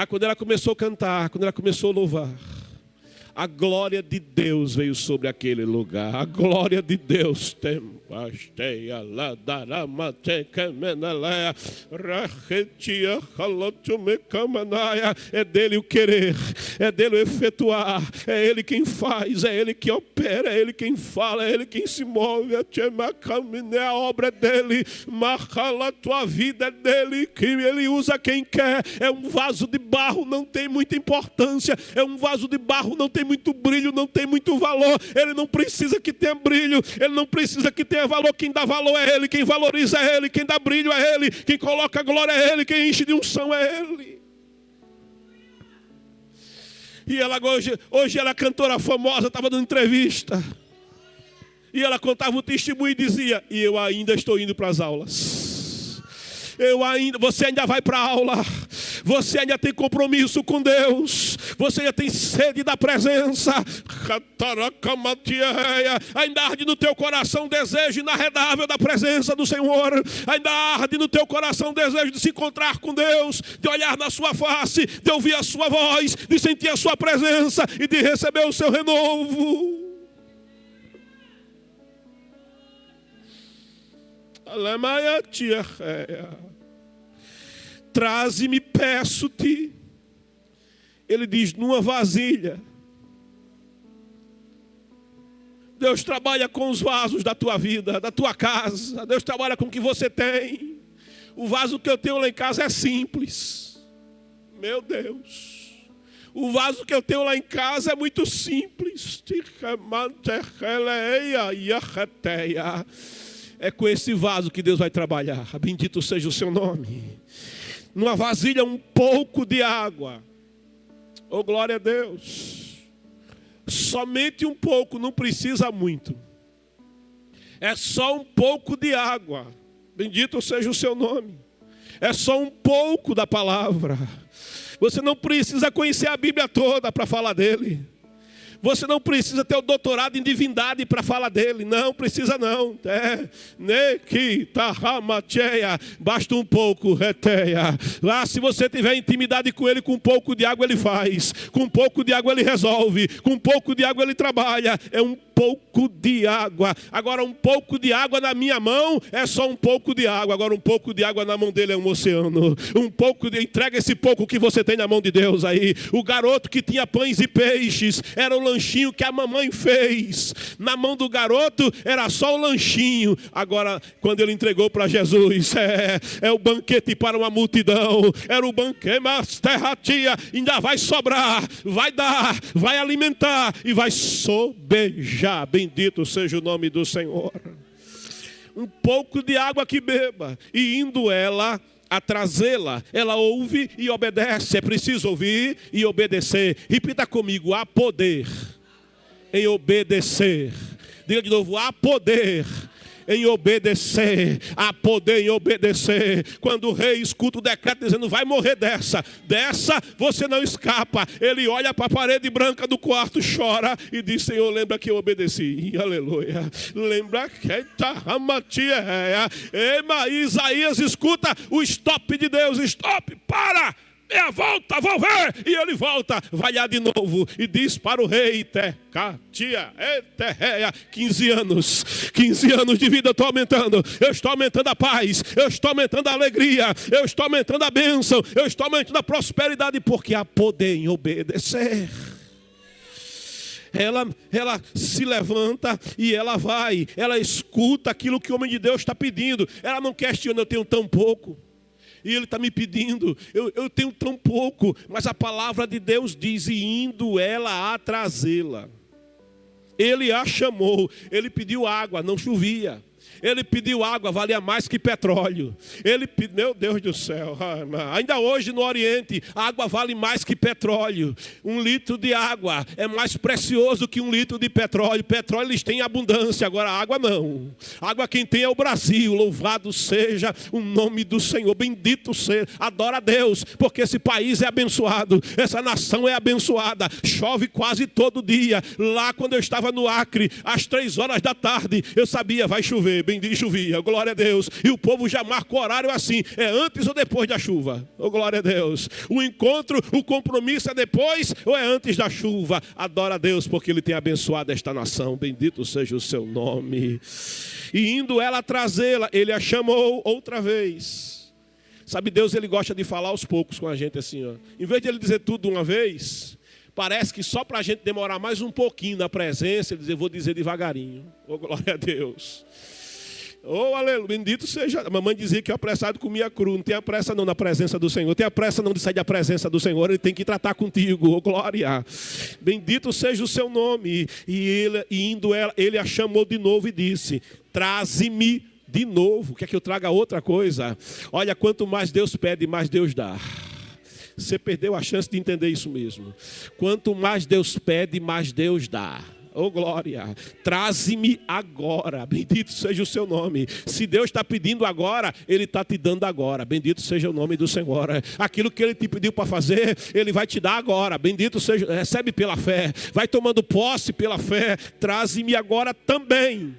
Quando ela começou a cantar, quando ela começou a louvar, a glória de Deus veio sobre aquele lugar. A glória de Deus. É dele o querer, é dele o efetuar, é ele quem faz, é ele que opera, é ele quem fala, é ele quem se move. A obra é dele, a tua vida é dele, que ele usa quem quer. É um vaso de barro, não tem muita importância. É um vaso de barro, não tem muito brilho, não tem muito valor. Ele não precisa que tenha brilho, ele não precisa que tenha valor. Quem dá valor é ele, quem valoriza é ele, quem dá brilho é ele, quem coloca glória é ele, quem enche de unção é ele. E ela hoje ela é cantora famosa, estava dando entrevista. E ela contava o testemunho e dizia, e eu ainda estou indo para as aulas. Você ainda vai para a aula. Você ainda tem compromisso com Deus. Você ainda tem sede da presença. Ainda arde no teu coração o desejo inarredável da presença do Senhor. Ainda arde no teu coração o desejo de se encontrar com Deus, de olhar na sua face, de ouvir a sua voz, de sentir a sua presença e de receber o seu renovo. Traze-me, peço-te. Ele diz, numa vasilha. Deus trabalha com os vasos da tua vida, da tua casa. Deus trabalha com o que você tem. O vaso que eu tenho lá em casa é simples. Meu Deus. O vaso que eu tenho lá em casa é muito simples. É com esse vaso que Deus vai trabalhar. Bendito seja o seu nome. Numa vasilha um pouco de água. Oh, glória a Deus. Somente um pouco, não precisa muito. É só um pouco de água. Bendito seja o seu nome. É só um pouco da palavra. Você não precisa conhecer a Bíblia toda para falar dele. Você não precisa ter o doutorado em divindade para falar dele. Não precisa não. Basta um pouco, reteia. Lá, se você tiver intimidade com ele, com um pouco de água ele faz. Com um pouco de água ele resolve. Com um pouco de água ele trabalha. É um pouco de água. Agora um pouco de água na minha mão é só um pouco de água. Agora um pouco de água na mão dele é um oceano. Entrega esse pouco que você tem na mão de Deus aí. O garoto que tinha pães e peixes era o lanchinho que a mamãe fez. Na mão do garoto era só o lanchinho. Agora quando ele entregou para Jesus, é o banquete para uma multidão. Era o banquete, mas terra tia, ainda vai sobrar, vai dar, vai alimentar e vai sobejar. Bendito seja o nome do Senhor. Um pouco de água que beba, e indo ela a trazê-la, ela ouve e obedece. É preciso ouvir e obedecer. Repita comigo: há poder em obedecer. Diga de novo: há poder em obedecer. Há poder em obedecer. Quando o rei escuta o decreto dizendo: vai morrer dessa você não escapa. Ele olha para a parede branca do quarto, chora e diz: Senhor, lembra que eu obedeci. Aleluia. Lembra que Isaías escuta o stop de Deus. Stop, para. Meia volta, vou ver. E ele volta, vai lá de novo e diz para o rei: 15 anos de vida eu estou aumentando. Eu estou aumentando a paz, eu estou aumentando a alegria, eu estou aumentando a bênção, eu estou aumentando a prosperidade, porque há poder em obedecer. Ela se levanta e ela vai, ela escuta aquilo que o homem de Deus está pedindo. Ela não questiona: eu tenho tão pouco. E ele está me pedindo, eu tenho tão pouco. Mas a palavra de Deus diz: e indo ela a trazê-la. Ele a chamou, ele pediu água, não chovia. Ele pediu água, valia mais que petróleo. Meu Deus do céu, ainda hoje no Oriente, água vale mais que petróleo. 1 litro de água é mais precioso que 1 litro de petróleo. Petróleo eles têm abundância, agora água não. Água quem tem é o Brasil. Louvado seja o nome do Senhor, bendito seja. Adora a Deus, porque esse país é abençoado, essa nação é abençoada. Chove quase todo dia. Lá quando eu estava no Acre, às 3 horas da tarde, eu sabia: vai chover. Bendito, chovia, glória a Deus. E o povo já marca o horário assim: é antes ou depois da chuva? Oh, glória a Deus. O encontro, o compromisso é depois ou é antes da chuva? Adora a Deus, porque Ele tem abençoado esta nação. Bendito seja o seu nome. E indo ela trazê-la, ele a chamou outra vez. Sabe, Deus, Ele gosta de falar aos poucos com a gente assim, ó. Em vez de Ele dizer tudo de uma vez, parece que só para a gente demorar mais um pouquinho na presença, Ele diz: eu vou dizer devagarinho. Oh, glória a Deus. Oh, aleluia, bendito seja. A mamãe dizia que o apressado comia cru. Não tenha pressa não na presença do Senhor. Não tenha pressa não de sair da presença do Senhor. Ele tem que tratar contigo. Oh, glória. Bendito seja o seu nome. E indo ela, ele a chamou de novo e disse: traze-me de novo. Quer que eu traga outra coisa? Olha, quanto mais Deus pede, mais Deus dá. Você perdeu a chance de entender isso mesmo. Quanto mais Deus pede, mais Deus dá. Oh, glória, traze-me agora, bendito seja o seu nome. Se Deus está pedindo agora, Ele está te dando agora, bendito seja o nome do Senhor. Aquilo que Ele te pediu para fazer, Ele vai te dar agora, bendito seja, recebe pela fé, vai tomando posse pela fé. Traze-me agora também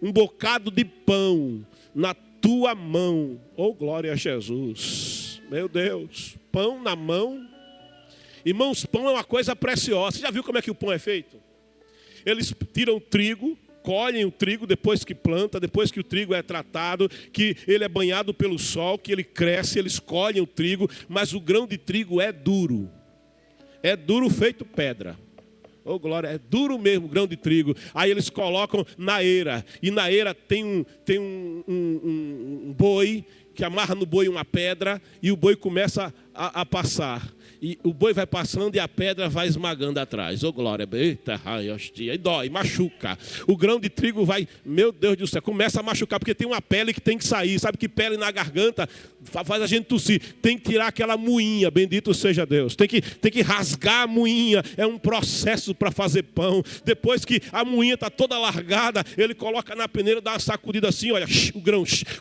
um bocado de pão na tua mão. Oh, glória a Jesus, meu Deus, pão na mão. Irmãos, pão é uma coisa preciosa. Você já viu como é que o pão é feito? Eles tiram trigo, colhem o trigo depois que planta, depois que o trigo é tratado, que ele é banhado pelo sol, que ele cresce, eles colhem o trigo, mas o grão de trigo é duro feito pedra. Oh, glória, é duro mesmo o grão de trigo. Aí eles colocam na eira, e na eira tem um boi, que amarra no boi uma pedra, e o boi começa a passar. E o boi vai passando e a pedra vai esmagando atrás. Oh, glória. Eita, ai, hostia. E dói, machuca. O grão de trigo vai, meu Deus do céu, começa a machucar, porque tem uma pele que tem que sair. Sabe que pele na garganta faz a gente tossir. Tem que tirar aquela moinha, bendito seja Deus. Tem que rasgar a moinha. É um processo para fazer pão. Depois que a moinha está toda largada, ele coloca na peneira, dá uma sacudida assim, olha,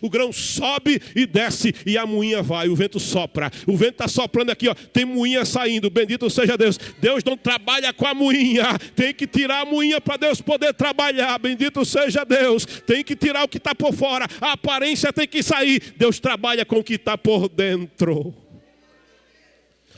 o grão sobe e desce, e a moinha vai. O vento sopra. O vento está soprando aqui, ó. Tem moinha saindo. Bendito seja Deus. Deus não trabalha com a moinha. Tem que tirar a moinha para Deus poder trabalhar. Bendito seja Deus. Tem que tirar o que está por fora. A aparência tem que sair. Deus trabalha com o que está por dentro.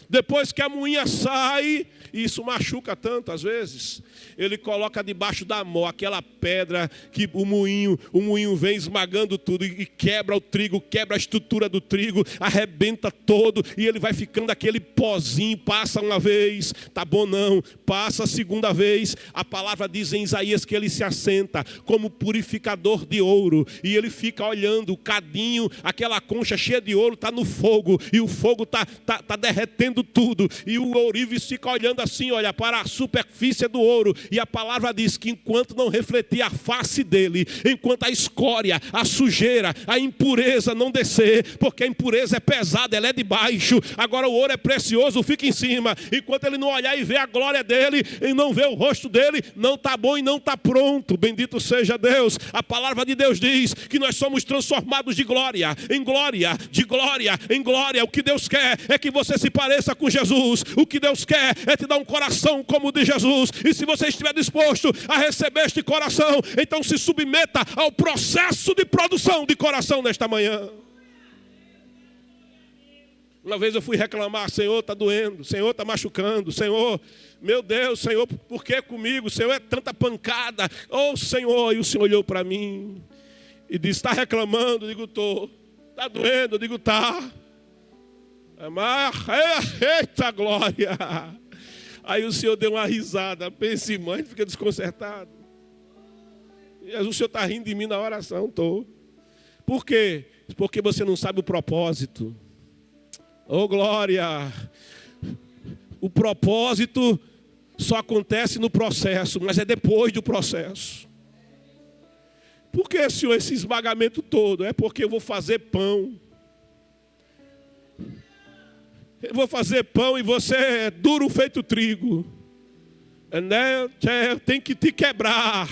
Depois que a moinha sai, e isso machuca tanto às vezes, ele coloca debaixo da mão aquela pedra que o moinho vem esmagando tudo e quebra o trigo, quebra a estrutura do trigo, arrebenta todo e ele vai ficando aquele pozinho. Passa uma vez, tá bom não, passa a segunda vez. A palavra diz em Isaías que ele se assenta como purificador de ouro e ele fica olhando o cadinho, aquela concha cheia de ouro está no fogo e o fogo tá derretendo tudo e o ourives fica olhando assim, olha, para a superfície do ouro. E a palavra diz que enquanto não refletir a face dele, enquanto a escória, a sujeira, a impureza não descer, porque a impureza é pesada, ela é de baixo, agora o ouro é precioso, fica em cima. Enquanto ele não olhar e ver a glória dele, e não ver o rosto dele, não está bom e não está pronto. Bendito seja Deus. A palavra de Deus diz que nós somos transformados de glória em glória, de glória em glória. O que Deus quer é que você se pareça com Jesus. O que Deus quer é te dar um coração como o de Jesus. E se você estiver disposto a receber este coração, então se submeta ao processo de produção de coração nesta manhã. Uma vez eu fui reclamar: Senhor, está doendo, Senhor, está machucando, Senhor, meu Deus, Senhor, por que comigo? Senhor, é tanta pancada. Oh, Senhor, e o Senhor olhou para mim e disse: está reclamando? Eu digo: estou. Está doendo? Eu digo: está. Eita glória! Aí o Senhor deu uma risada. Pense, mãe, fica desconcertado. E o Senhor está rindo de mim na oração. Estou. Por quê? Porque você não sabe o propósito. Oh glória! O propósito só acontece no processo, mas é depois do processo. Por que, Senhor, esse esmagamento todo? É porque eu vou fazer pão. Eu vou fazer pão e você é duro feito trigo. Né? Tem que te quebrar.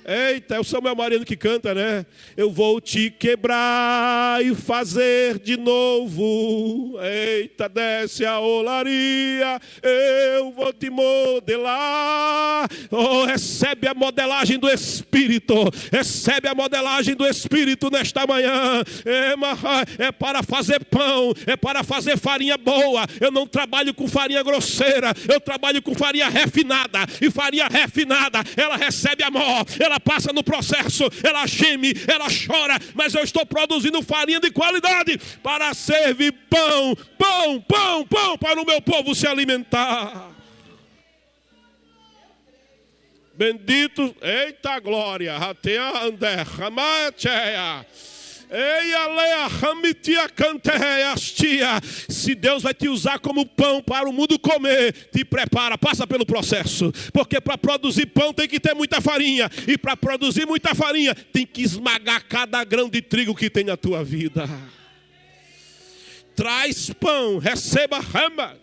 Eita, é o Samuel Mariano que canta, né? Eu vou te quebrar e fazer de novo. Eita, desce a olaria, eu vou te modelar. Oh, recebe a modelagem do Espírito. Recebe a modelagem do Espírito nesta manhã. É para fazer pão, é para fazer farinha boa. Eu não trabalho com farinha grosseira, eu trabalho com farinha refinada. E farinha refinada, ela recebe amor, ela passa no processo, ela geme, ela chora, mas eu estou produzindo farinha de qualidade para servir pão para o meu povo se alimentar. Bendito, eita glória, atea andé, ramacheia. Se Deus vai te usar como pão para o mundo comer, te prepara, passa pelo processo. Porque para produzir pão tem que ter muita farinha. E para produzir muita farinha tem que esmagar cada grão de trigo que tem na tua vida. Traz pão, receba rama.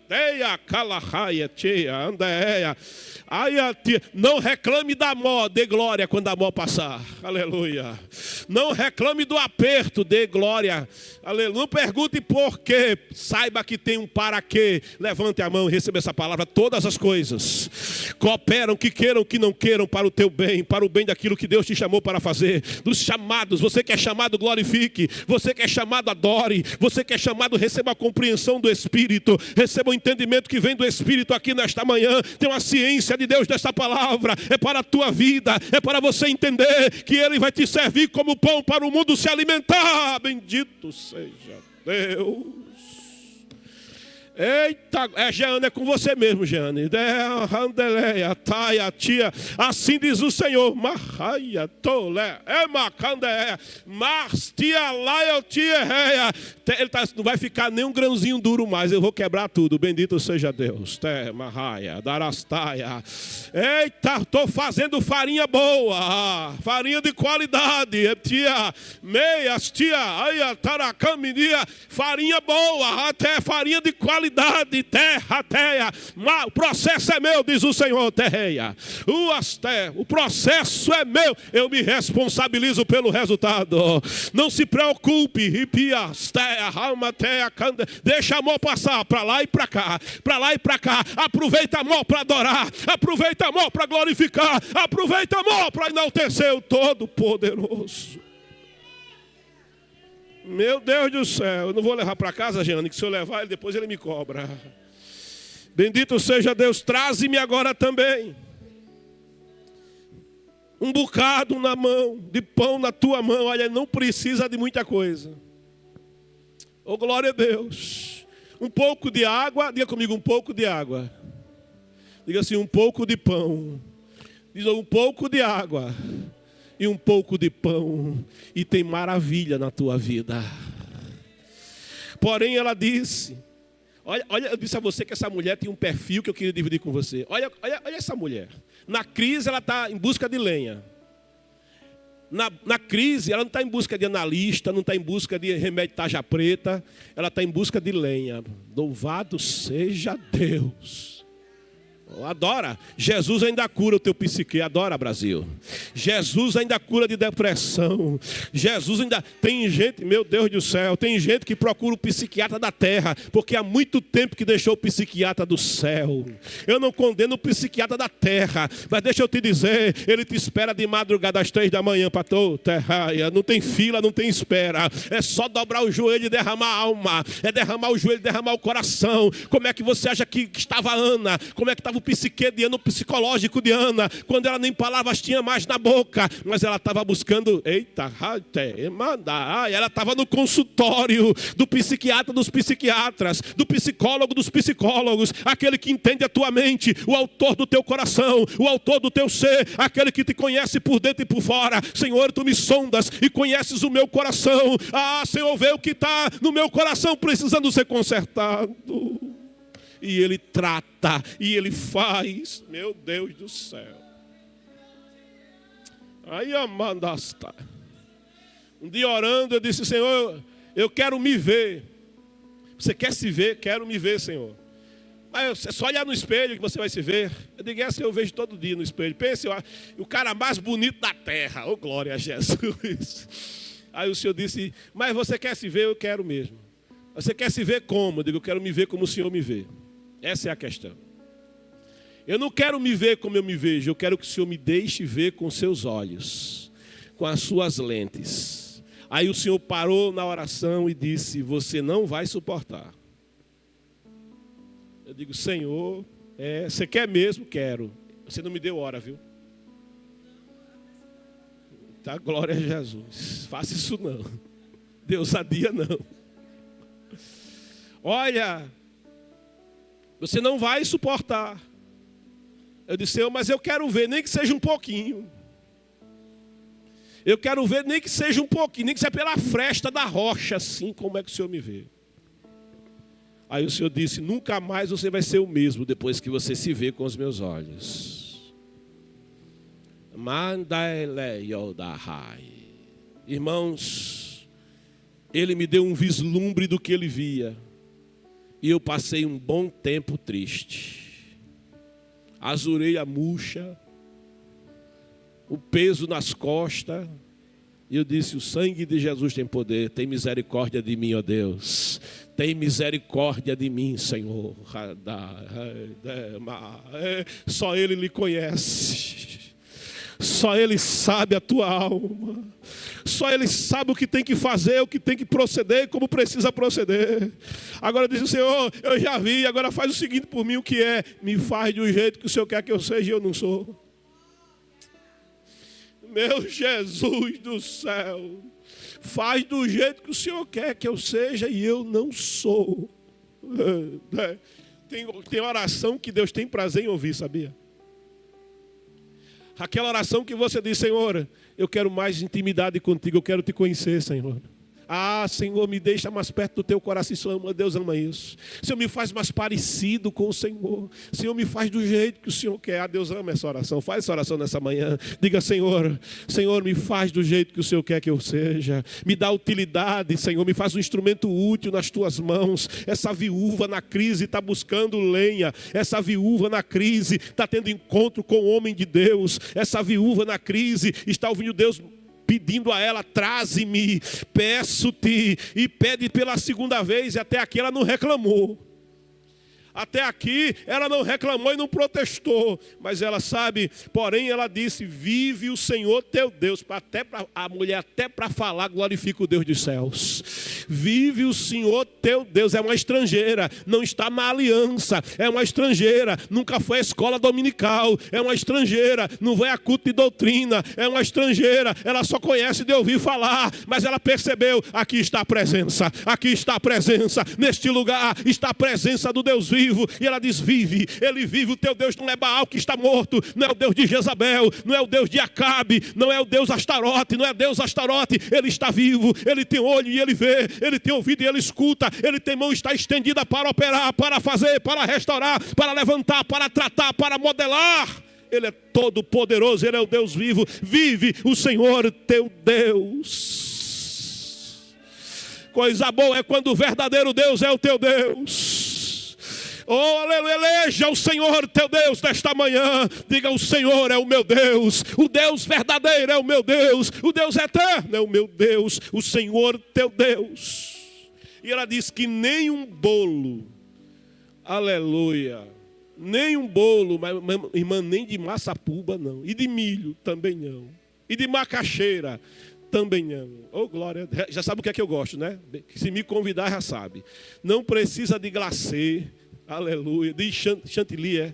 Não reclame da mó, dê glória quando a mó passar. Aleluia. Não reclame do aperto, dê glória. Aleluia. Não pergunte por quê, saiba que tem um para quê. Levante a mão e receba essa palavra. Todas as coisas cooperam, que queiram, que não queiram, para o teu bem, para o bem daquilo que Deus te chamou para fazer. Dos chamados, você que é chamado, glorifique. Você que é chamado, adore. Você que é chamado, receba a compreensão do Espírito. Receba o entendimento que vem do Espírito aqui nesta manhã. Tem uma ciência de Deus desta palavra. É para a tua vida. É para você entender que Ele vai te servir como pão para o mundo se alimentar. Bendito seja Deus. Eita, Jeane, é com você mesmo, Jeane. Assim diz o Senhor. Ele não vai ficar nem um grãozinho duro mais. Eu vou quebrar tudo. Bendito seja Deus. Eita, estou fazendo farinha boa. Farinha de qualidade. Farinha boa. Até farinha de qualidade. realidade, terra, o processo é meu, diz o Senhor, terreia. O processo é meu, eu me responsabilizo pelo resultado. Não se preocupe, deixa a mão passar para lá e para cá, para lá e para cá. Aproveita a mão para adorar, aproveita a mão para glorificar, aproveita a mão para enaltecer o Todo-Poderoso. Meu Deus do céu, eu não vou levar para casa, Jeane, que se eu levar ele, depois ele me cobra. Bendito seja Deus, traze-me agora também um bocado na mão, de pão na tua mão. Olha, não precisa de muita coisa. Oh, glória a Deus. Um pouco de água, diga comigo, um pouco de água. Diga assim, um pouco de pão. Diga um pouco de água. E um pouco de pão, e tem maravilha na tua vida. Porém ela disse, olha, eu disse a você que essa mulher tem um perfil que eu queria dividir com você. Olha essa mulher. Na crise ela está em busca de lenha. Na crise ela não está em busca de analista, não está em busca de remédio tarja preta. Ela está em busca de lenha. Louvado seja Deus. Adora. Jesus ainda cura o teu psique. Adora, Brasil. Jesus ainda cura de depressão. Jesus ainda... Tem gente, meu Deus do céu, tem gente que procura o psiquiatra da terra, porque há muito tempo que deixou o psiquiatra do céu. Eu não condeno o psiquiatra da terra, mas deixa eu te dizer, ele te espera de madrugada às 3 da manhã para tua terra. Não tem fila, não tem espera. É só dobrar o joelho e derramar a alma. É derramar o joelho e derramar o coração. Como é que você acha que estava Ana? Como é que estava o psique de Ana, o psicológico de Ana, quando ela nem palavras tinha mais na boca, mas ela estava buscando, ela estava no consultório do psiquiatra dos psiquiatras, do psicólogo dos psicólogos, aquele que entende a tua mente, o autor do teu coração, o autor do teu ser, aquele que te conhece por dentro e por fora. Senhor, tu me sondas e conheces o meu coração. Senhor, vê o que está no meu coração precisando ser consertado. E ele trata, e ele faz. Meu Deus do céu. Aí amandasta. Um dia orando, eu disse, Senhor, eu quero me ver. Você quer se ver? Quero me ver, Senhor. Mas é só olhar no espelho que você vai se ver. Eu digo, assim, eu vejo todo dia no espelho. Pense, o cara mais bonito da terra. Oh, glória a Jesus. Aí o Senhor disse, mas você quer se ver? Eu quero mesmo. Você quer se ver como? Eu digo, eu quero me ver como o Senhor me vê. Essa é a questão. Eu não quero me ver como eu me vejo. Eu quero que o Senhor me deixe ver com seus olhos, com as suas lentes. Aí o Senhor parou na oração e disse, você não vai suportar. Eu digo, Senhor, você quer mesmo? Quero. Você não me deu hora, viu? Tá, glória a Jesus. Faça isso não. Deus adia não. Olha, você não vai suportar. Eu disse, Senhor, mas eu quero ver, nem que seja um pouquinho. Eu quero ver, nem que seja um pouquinho, nem que seja pela fresta da rocha, assim, como é que o Senhor me vê. Aí o Senhor disse, nunca mais você vai ser o mesmo, depois que você se vê com os meus olhos. Irmãos, Ele me deu um vislumbre do que Ele via. E eu passei um bom tempo triste. As orelhas murchas, o peso nas costas. E eu disse, o sangue de Jesus tem poder. Tem misericórdia de mim, ó Deus. Tem misericórdia de mim, Senhor. Só Ele lhe conhece. Só Ele sabe a tua alma. Só Ele sabe o que tem que fazer, o que tem que proceder, como precisa proceder. Agora diz o Senhor, eu já vi, agora faz o seguinte por mim, o que é? Me faz do jeito que o Senhor quer que eu seja e eu não sou. Meu Jesus do céu, faz do jeito que o Senhor quer que eu seja e eu não sou. Tem oração que Deus tem prazer em ouvir, sabia? Aquela oração que você diz, Senhor, eu quero mais intimidade contigo, eu quero te conhecer, Senhor. Ah, Senhor, me deixa mais perto do teu coração. Deus ama isso. Senhor, me faz mais parecido com o Senhor. Senhor, me faz do jeito que o Senhor quer. Ah, Deus ama essa oração. Faz essa oração nessa manhã. Diga, Senhor, Senhor, me faz do jeito que o Senhor quer que eu seja. Me dá utilidade, Senhor. Me faz um instrumento útil nas tuas mãos. Essa viúva na crise está buscando lenha. Essa viúva na crise está tendo encontro com o homem de Deus. Essa viúva na crise está ouvindo Deus pedindo a ela: traze-me, peço-te. E pede pela segunda vez, e até aqui ela não reclamou. Até aqui ela não reclamou e não protestou. Mas ela sabe, porém ela disse: vive o Senhor teu Deus. A mulher até para falar glorifica o Deus dos céus. Vive o Senhor teu Deus. É uma estrangeira, não está na aliança. É uma estrangeira, nunca foi à escola dominical. É uma estrangeira, não vai a culto de doutrina. É uma estrangeira, ela só conhece de ouvir falar. Mas ela percebeu: aqui está a presença. Aqui está a presença. Neste lugar está a presença do Deus vivo. E ela diz: vive, ele vive. O teu Deus não é Baal que está morto, não é o Deus de Jezabel, não é o Deus de Acabe, não é o Deus Astarote, não é Deus Astarote. Ele está vivo, ele tem olho e ele vê, ele tem ouvido e ele escuta, ele tem mão, está estendida para operar, para fazer, para restaurar, para levantar, para tratar, para modelar. Ele é todo poderoso, ele é o Deus vivo. Vive o Senhor teu Deus. Coisa boa é quando o verdadeiro Deus é o teu Deus. Oh, aleluia, eleja o Senhor teu Deus nesta manhã. Diga: o Senhor é o meu Deus. O Deus verdadeiro é o meu Deus. O Deus eterno é o meu Deus. O Senhor teu Deus. E ela diz que nem um bolo, aleluia, nem um bolo, irmã, nem de maçapuba não. E de milho também não. E de macaxeira também não. Oh, glória. Já sabe o que é que eu gosto, né? Se me convidar já sabe. Não precisa de glacê. Aleluia, de chantilly, é?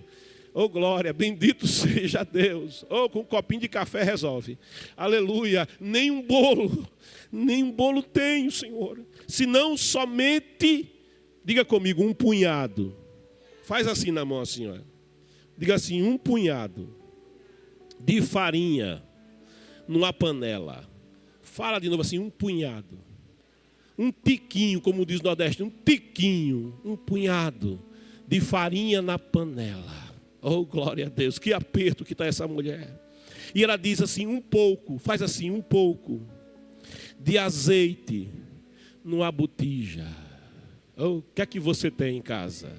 Oh, glória, bendito seja Deus. Oh, com um copinho de café resolve. Aleluia, nem um bolo tenho, Senhor. Senão somente, diga comigo, um punhado. Faz assim na mão, senhora. Diga assim: um punhado de farinha numa panela. Fala de novo assim: um punhado. Um tiquinho, como diz o Nordeste, um tiquinho, um punhado de farinha na panela. Oh, glória a Deus, que aperto que está essa mulher. E ela diz assim: um pouco, faz assim, um pouco de azeite numa botija. Oh, o que é que você tem em casa?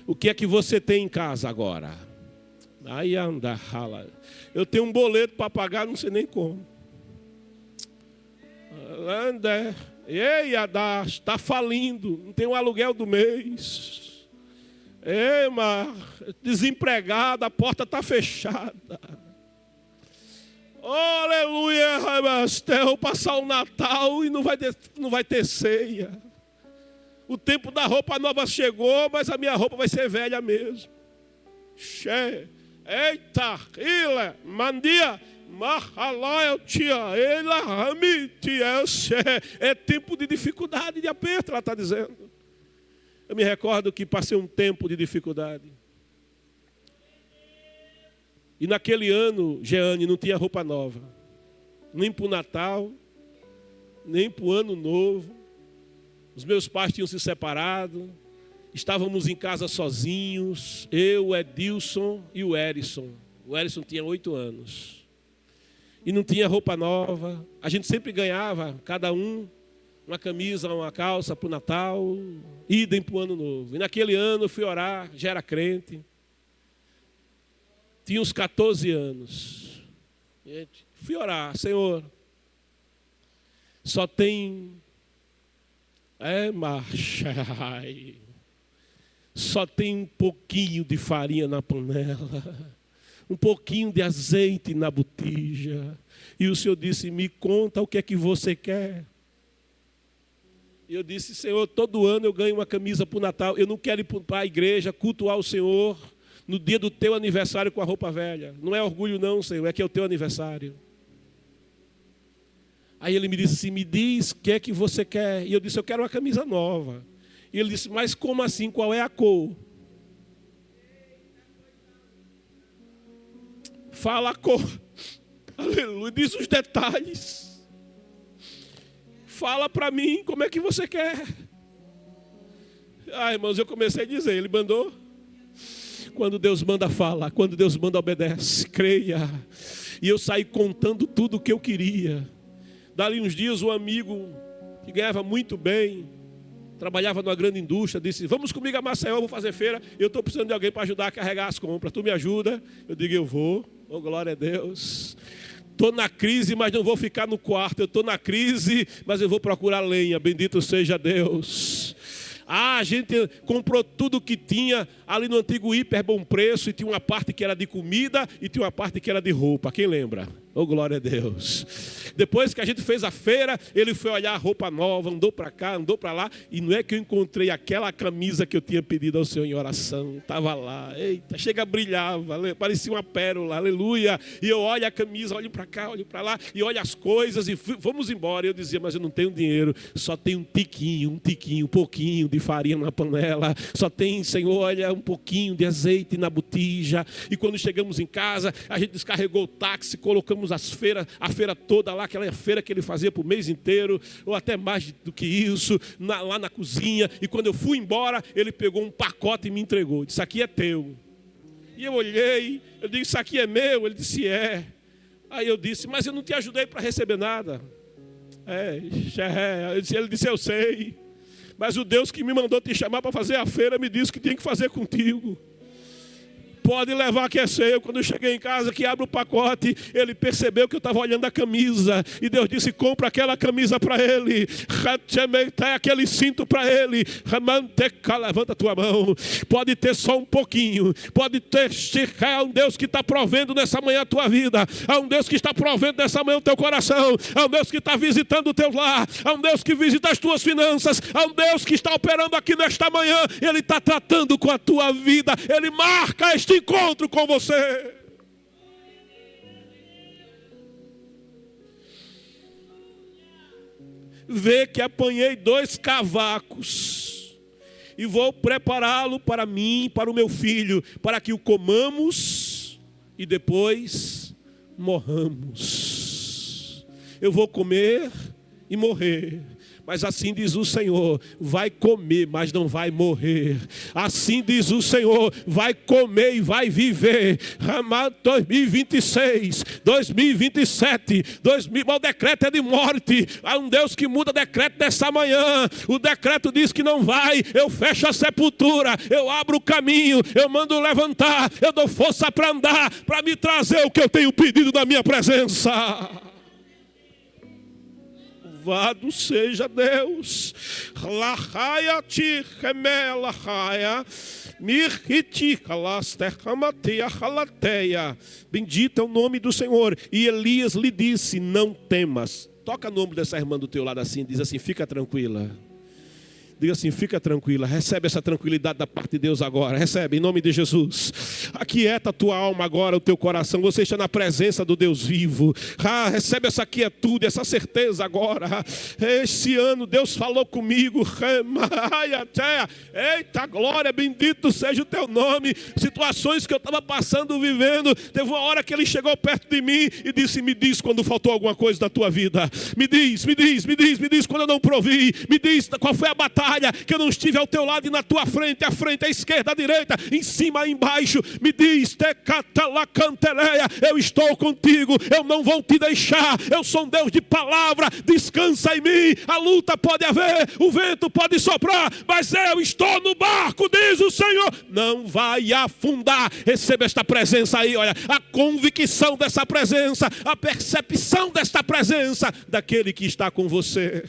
O que é que você tem em casa agora? Aí anda, rala. Eu tenho um boleto para pagar, não sei nem como. Anda, ei, Adá, está falindo, não tem um aluguel do mês. Ei, mas desempregado, a porta está fechada. Oh, aleluia, eu vou passar o Natal e não vai ter ceia. O tempo da roupa nova chegou, mas a minha roupa vai ser velha mesmo. Eita, ilha, mandia. É tempo de dificuldade, de aperto, ela está dizendo. Eu me recordo que passei um tempo de dificuldade. E naquele ano, Jeane não tinha roupa nova. Nem para o Natal, nem para o Ano Novo. Os meus pais tinham se separado. Estávamos em casa sozinhos. Eu, o Edilson e o Erison. O Erison tinha 8 anos. E não tinha roupa nova. A gente sempre ganhava, cada um, uma camisa, uma calça para o Natal, idem para o Ano Novo. E naquele ano eu fui orar, já era crente. Tinha uns 14 anos. Fui orar: Senhor, só tem... Só tem um pouquinho de farinha na panela. Um pouquinho de azeite na botija. E o Senhor disse: me conta o que é que você quer. E eu disse: Senhor, todo ano eu ganho uma camisa para o Natal. Eu não quero ir para a igreja cultuar o Senhor no dia do teu aniversário com a roupa velha. Não é orgulho não, Senhor, é que é o teu aniversário. Aí ele me disse assim: me diz o que é que você quer. E eu disse: eu quero uma camisa nova. E ele disse: mas como assim? Qual é a cor? Fala a cor. Aleluia. Diz os detalhes. Fala para mim como é que você quer. Irmãos, eu comecei a dizer, ele mandou. Quando Deus manda, fala. Quando Deus manda, obedece. Creia. E eu saí contando tudo o que eu queria. Dali uns dias, um amigo que ganhava muito bem, trabalhava numa grande indústria, disse: vamos comigo a Maceió, eu vou fazer feira. Eu estou precisando de alguém para ajudar a carregar as compras. Tu me ajuda? Eu digo: eu vou. Oh, glória a Deus. Estou na crise, mas não vou ficar no quarto. Eu estou na crise, mas eu vou procurar lenha. Bendito seja Deus. A gente comprou tudo que tinha ali no antigo Hiper Bom Preço, e tinha uma parte que era de comida e tinha uma parte que era de roupa. Quem lembra? Oh, glória a Deus. Depois que a gente fez a feira, ele foi olhar a roupa nova, andou para cá, andou para lá, e não é que eu encontrei aquela camisa que eu tinha pedido ao Senhor em oração. Estava lá, eita, chega, brilhava, parecia uma pérola, aleluia. E eu olho a camisa, olho para cá, olho para lá, e olho as coisas, e vamos embora. Eu dizia: mas eu não tenho dinheiro, só tem um tiquinho, um pouquinho de farinha na panela, só tem, Senhor, olha, um pouquinho de azeite na botija. E quando chegamos em casa, a gente descarregou o táxi, colocamos a feira toda lá, aquela feira que ele fazia por mês inteiro, ou até mais do que isso, lá na cozinha. E quando eu fui embora, ele pegou um pacote e me entregou. Disse: aqui é teu. E eu olhei, eu disse: isso aqui é meu? Ele disse: é. Aí eu disse: mas eu não te ajudei para receber nada. Ele disse: eu sei, mas o Deus que me mandou te chamar para fazer a feira me disse que tinha que fazer contigo. Pode levar que é seu. Quando eu cheguei em casa, que abre o pacote, ele percebeu que eu estava olhando a camisa. E Deus disse: compra aquela camisa para ele. Aquele cinto para ele. Levanta a tua mão. Pode ter só um pouquinho. Pode ter. Há um Deus que está provendo nessa manhã a tua vida. Há um Deus que está provendo nessa manhã o teu coração. Há um Deus que está visitando o teu lar. Há um Deus que visita as tuas finanças. Há um Deus que está operando aqui nesta manhã. Ele está tratando com a tua vida. Ele marca este encontro com você. Vê que apanhei 2 cavacos e vou prepará-lo para mim, para o meu filho, para que o comamos e depois morramos. Eu vou comer e morrer. Mas assim diz o Senhor: vai comer, mas não vai morrer. Assim diz o Senhor: vai comer e vai viver. 2026, 2027, o decreto é de morte. Há um Deus que muda decreto dessa manhã. O decreto diz que não vai. Eu fecho a sepultura, eu abro o caminho, eu mando levantar, eu dou força para andar, para me trazer o que eu tenho pedido na minha presença. Louvado seja Deus. Bendito é o nome do Senhor. E Elias lhe disse: não temas. Toca no ombro dessa irmã do teu lado assim, diz assim: fica tranquila. Diga assim: fica tranquila, recebe essa tranquilidade da parte de Deus agora. Recebe, em nome de Jesus. Aquieta a tua alma agora, o teu coração. Você está na presença do Deus vivo. Recebe essa quietude, essa certeza agora. Esse ano Deus falou comigo. Eita glória, bendito seja o teu nome. Situações que eu estava passando, vivendo. Teve uma hora que ele chegou perto de mim e disse: me diz quando faltou alguma coisa da tua vida. Me diz quando eu não provi. Me diz qual foi a batalha que eu não estive ao teu lado e na tua frente, à esquerda, à direita, em cima, embaixo. Me diz: eu estou contigo, eu não vou te deixar. Eu sou um Deus de palavra, descansa em mim. A luta pode haver, o vento pode soprar, mas eu estou no barco, diz o Senhor. Não vai afundar. Receba esta presença aí, olha, a convicção dessa presença, a percepção desta presença daquele que está com você.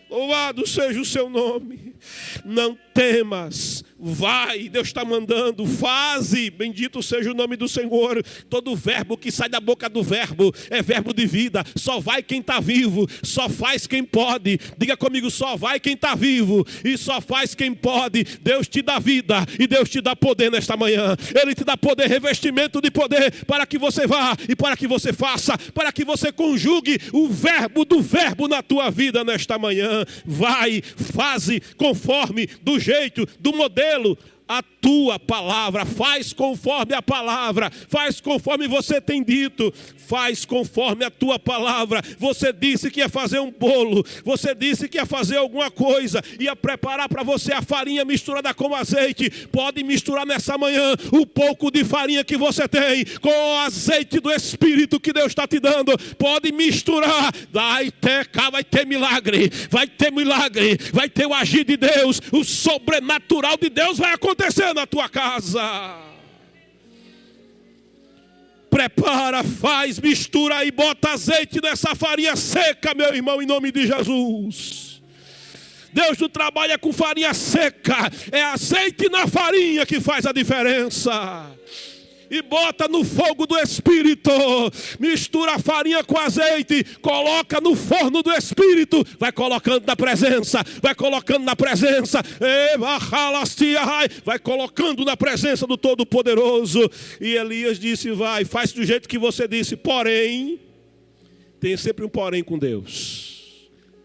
Louvado seja o seu nome. Não temas, vai, Deus está mandando, faze, bendito seja o nome do Senhor. Todo verbo que sai da boca do verbo é verbo de vida. Só vai quem está vivo, só faz quem pode. Diga comigo: só vai quem está vivo e só faz quem pode. Deus te dá vida e Deus te dá poder nesta manhã. Ele te dá poder, revestimento de poder, para que você vá e para que você faça, para que você conjugue o verbo do verbo na tua vida nesta manhã. Vai, faze conforme, do jeito, do modelo, a tua palavra, faz conforme a palavra, faz conforme você tem dito, faz conforme a tua palavra. Você disse que ia fazer um bolo, você disse que ia fazer alguma coisa, ia preparar para você a farinha misturada com azeite. Pode misturar nessa manhã o pouco de farinha que você tem com o azeite do Espírito que Deus está te dando. Pode misturar, vai ter milagre, vai ter milagre, vai ter o agir de Deus, o sobrenatural de Deus vai acontecer na tua casa. Prepara, faz, mistura e bota azeite nessa farinha seca, meu irmão, em nome de Jesus. Deus não trabalha com farinha seca, é azeite na farinha que faz a diferença. E bota no fogo do Espírito, mistura a farinha com azeite, coloca no forno do Espírito, vai colocando na presença, vai colocando na presença, vai colocando na presença do Todo-Poderoso. E Elias disse, vai, faz do jeito que você disse, porém, tem sempre um porém com Deus.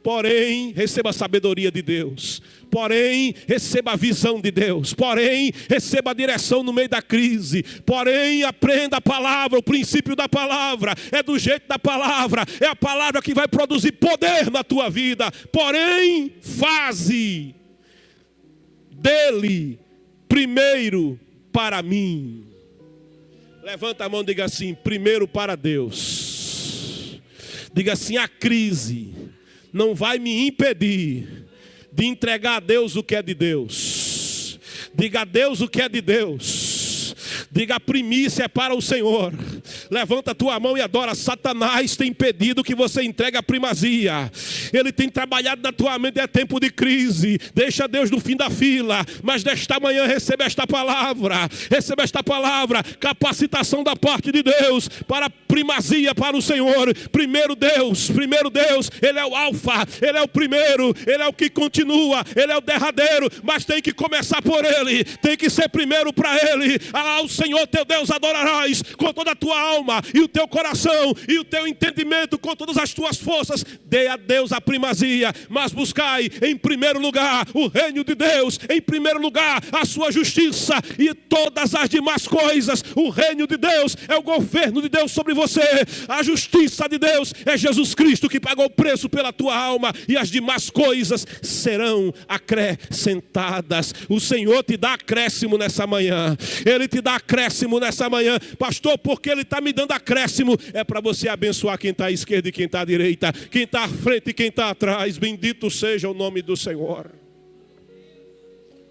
Porém, receba a sabedoria de Deus. Porém, receba a visão de Deus. Porém, receba a direção no meio da crise. Porém, aprenda a palavra, o princípio da palavra. É do jeito da palavra. É a palavra que vai produzir poder na tua vida. Porém, faze dele primeiro para mim. Levanta a mão e diga assim, primeiro para Deus. Diga assim, a crise não vai me impedir de entregar a Deus o que é de Deus. Diga a Deus o que é de Deus. Diga, a primícia é para o Senhor. Levanta a tua mão e adora. Satanás tem impedido que você entregue a primazia. Ele tem trabalhado na tua mente, é tempo de crise. Deixa Deus no fim da fila. Mas desta manhã receba esta palavra. Receba esta palavra. Capacitação da parte de Deus para primazia para o Senhor. Primeiro Deus. Ele é o alfa. Ele é o primeiro. Ele é o que continua. Ele é o derradeiro. Mas tem que começar por Ele. Tem que ser primeiro para Ele. Ao Senhor teu Deus adorarás com toda a tua alma e o teu coração e o teu entendimento, com todas as tuas forças. Dê a Deus a primazia, mas buscai em primeiro lugar o reino de Deus, em primeiro lugar a sua justiça, e todas as demais coisas. O reino de Deus é o governo de Deus sobre você. A justiça de Deus é Jesus Cristo, que pagou o preço pela tua alma, e as demais coisas serão acrescentadas. O Senhor te dá acréscimo nessa manhã. Ele te dá acréscimo nessa manhã. Pastor, porque Ele está me dando acréscimo? É para você abençoar quem está à esquerda e quem está à direita, quem está à frente e quem está atrás. Bendito seja o nome do Senhor.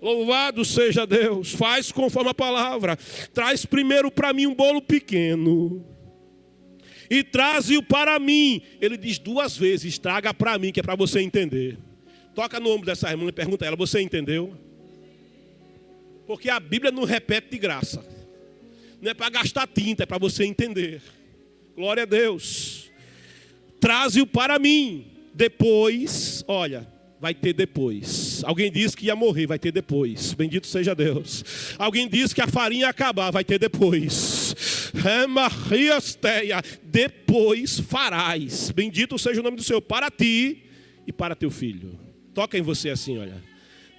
Louvado seja Deus. Faz conforme a palavra. Traz primeiro para mim um bolo pequeno e traze-o para mim. Ele diz 2 vezes, traga para mim, que é para você entender. Toca no ombro dessa irmã e pergunta a ela, você entendeu? Porque a Bíblia não repete de graça. Não é para gastar tinta, é para você entender. Glória a Deus. Traze-o para mim. Depois, olha, vai ter depois. Alguém disse que ia morrer, vai ter depois. Bendito seja Deus. Alguém disse que a farinha ia acabar, vai ter depois. Depois farás. Bendito seja o nome do Senhor para ti e para teu filho. Toca em você assim, olha.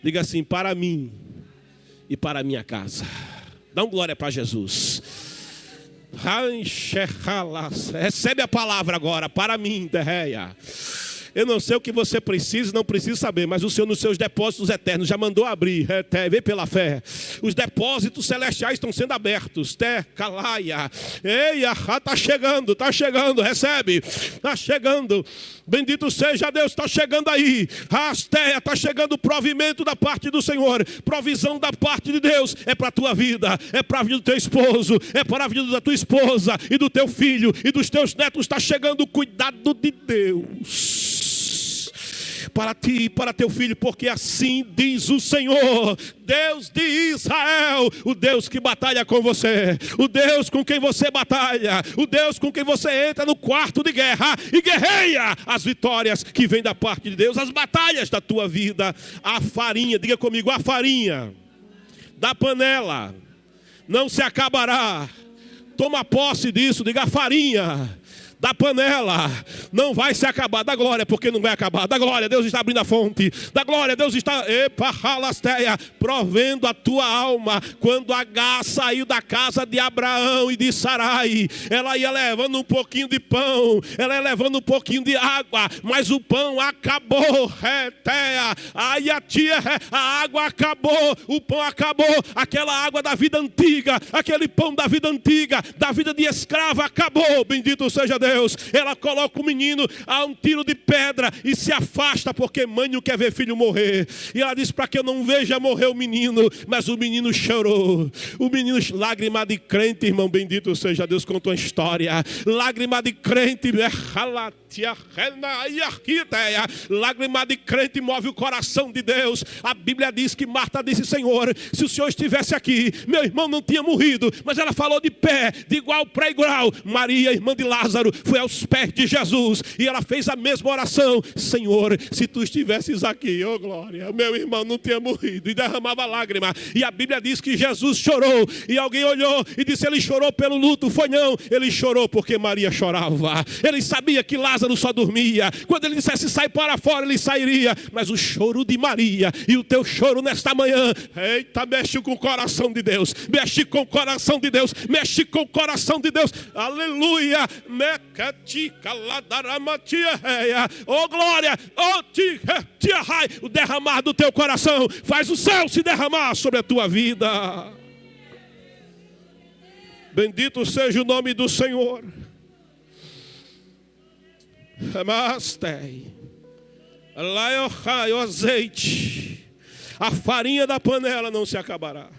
Diga assim, para mim e para a minha casa. Dá glória para Jesus. Recebe a palavra agora, para mim, Derreia. Eu não sei o que você precisa, não precisa saber, mas o Senhor nos seus depósitos eternos já mandou abrir, vê pela fé. Os depósitos celestiais estão sendo abertos. Calaia. Ei, está chegando, recebe. Está chegando. Bendito seja Deus, está chegando aí. Rasteia, está chegando o provimento da parte do Senhor. Provisão da parte de Deus é para a tua vida, é para a vida do teu esposo, é para a vida da tua esposa e do teu filho e dos teus netos. Está chegando o cuidado de Deus para ti e para teu filho, porque assim diz o Senhor, Deus de Israel, o Deus que batalha com você, o Deus com quem você batalha, o Deus com quem você entra no quarto de guerra e guerreia as vitórias que vêm da parte de Deus, as batalhas da tua vida. A farinha, diga comigo, a farinha da panela não se acabará. Toma posse disso, diga, a farinha da panela não vai se acabar. Dá glória, porque não vai acabar. Dá glória, Deus está abrindo a fonte. Dá glória, Deus está provendo a tua alma. Quando Agar saiu da casa de Abraão e de Sarai, ela ia levando um pouquinho de pão, ela ia levando um pouquinho de água, mas o pão acabou. A água acabou, o pão acabou, aquela água da vida antiga, aquele pão da vida antiga, da vida de escrava acabou. Bendito seja Deus. Ela coloca o menino a um tiro de pedra e se afasta, porque mãe não quer ver filho morrer. E ela diz: para que eu não veja morrer o menino. Mas o menino chorou. O menino, lágrima de crente, irmão, bendito seja Deus, contou a história. Lágrima de crente, lágrima de crente move o coração de Deus. A Bíblia diz que Marta disse: Senhor, se o Senhor estivesse aqui, meu irmão não tinha morrido. Mas ela falou de pé, de igual para igual. Maria, irmã de Lázaro, foi aos pés de Jesus e ela fez a mesma oração: Senhor, se tu estivesses aqui, oh glória, meu irmão não tinha morrido. E derramava lágrima. E a Bíblia diz que Jesus chorou. E alguém olhou e disse: ele chorou pelo luto. Foi não, ele chorou porque Maria chorava. Ele sabia que Lázaro só dormia. Quando ele dissesse sai para fora, ele sairia. Mas o choro de Maria e o teu choro nesta manhã, eita, mexe com o coração de Deus. Mexe com o coração de Deus. Mexe com o coração de Deus. Aleluia. Oh glória. Oh o derramar do teu coração faz o céu se derramar sobre a tua vida. Bendito seja o nome do Senhor. O azeite, a farinha da panela não se acabará.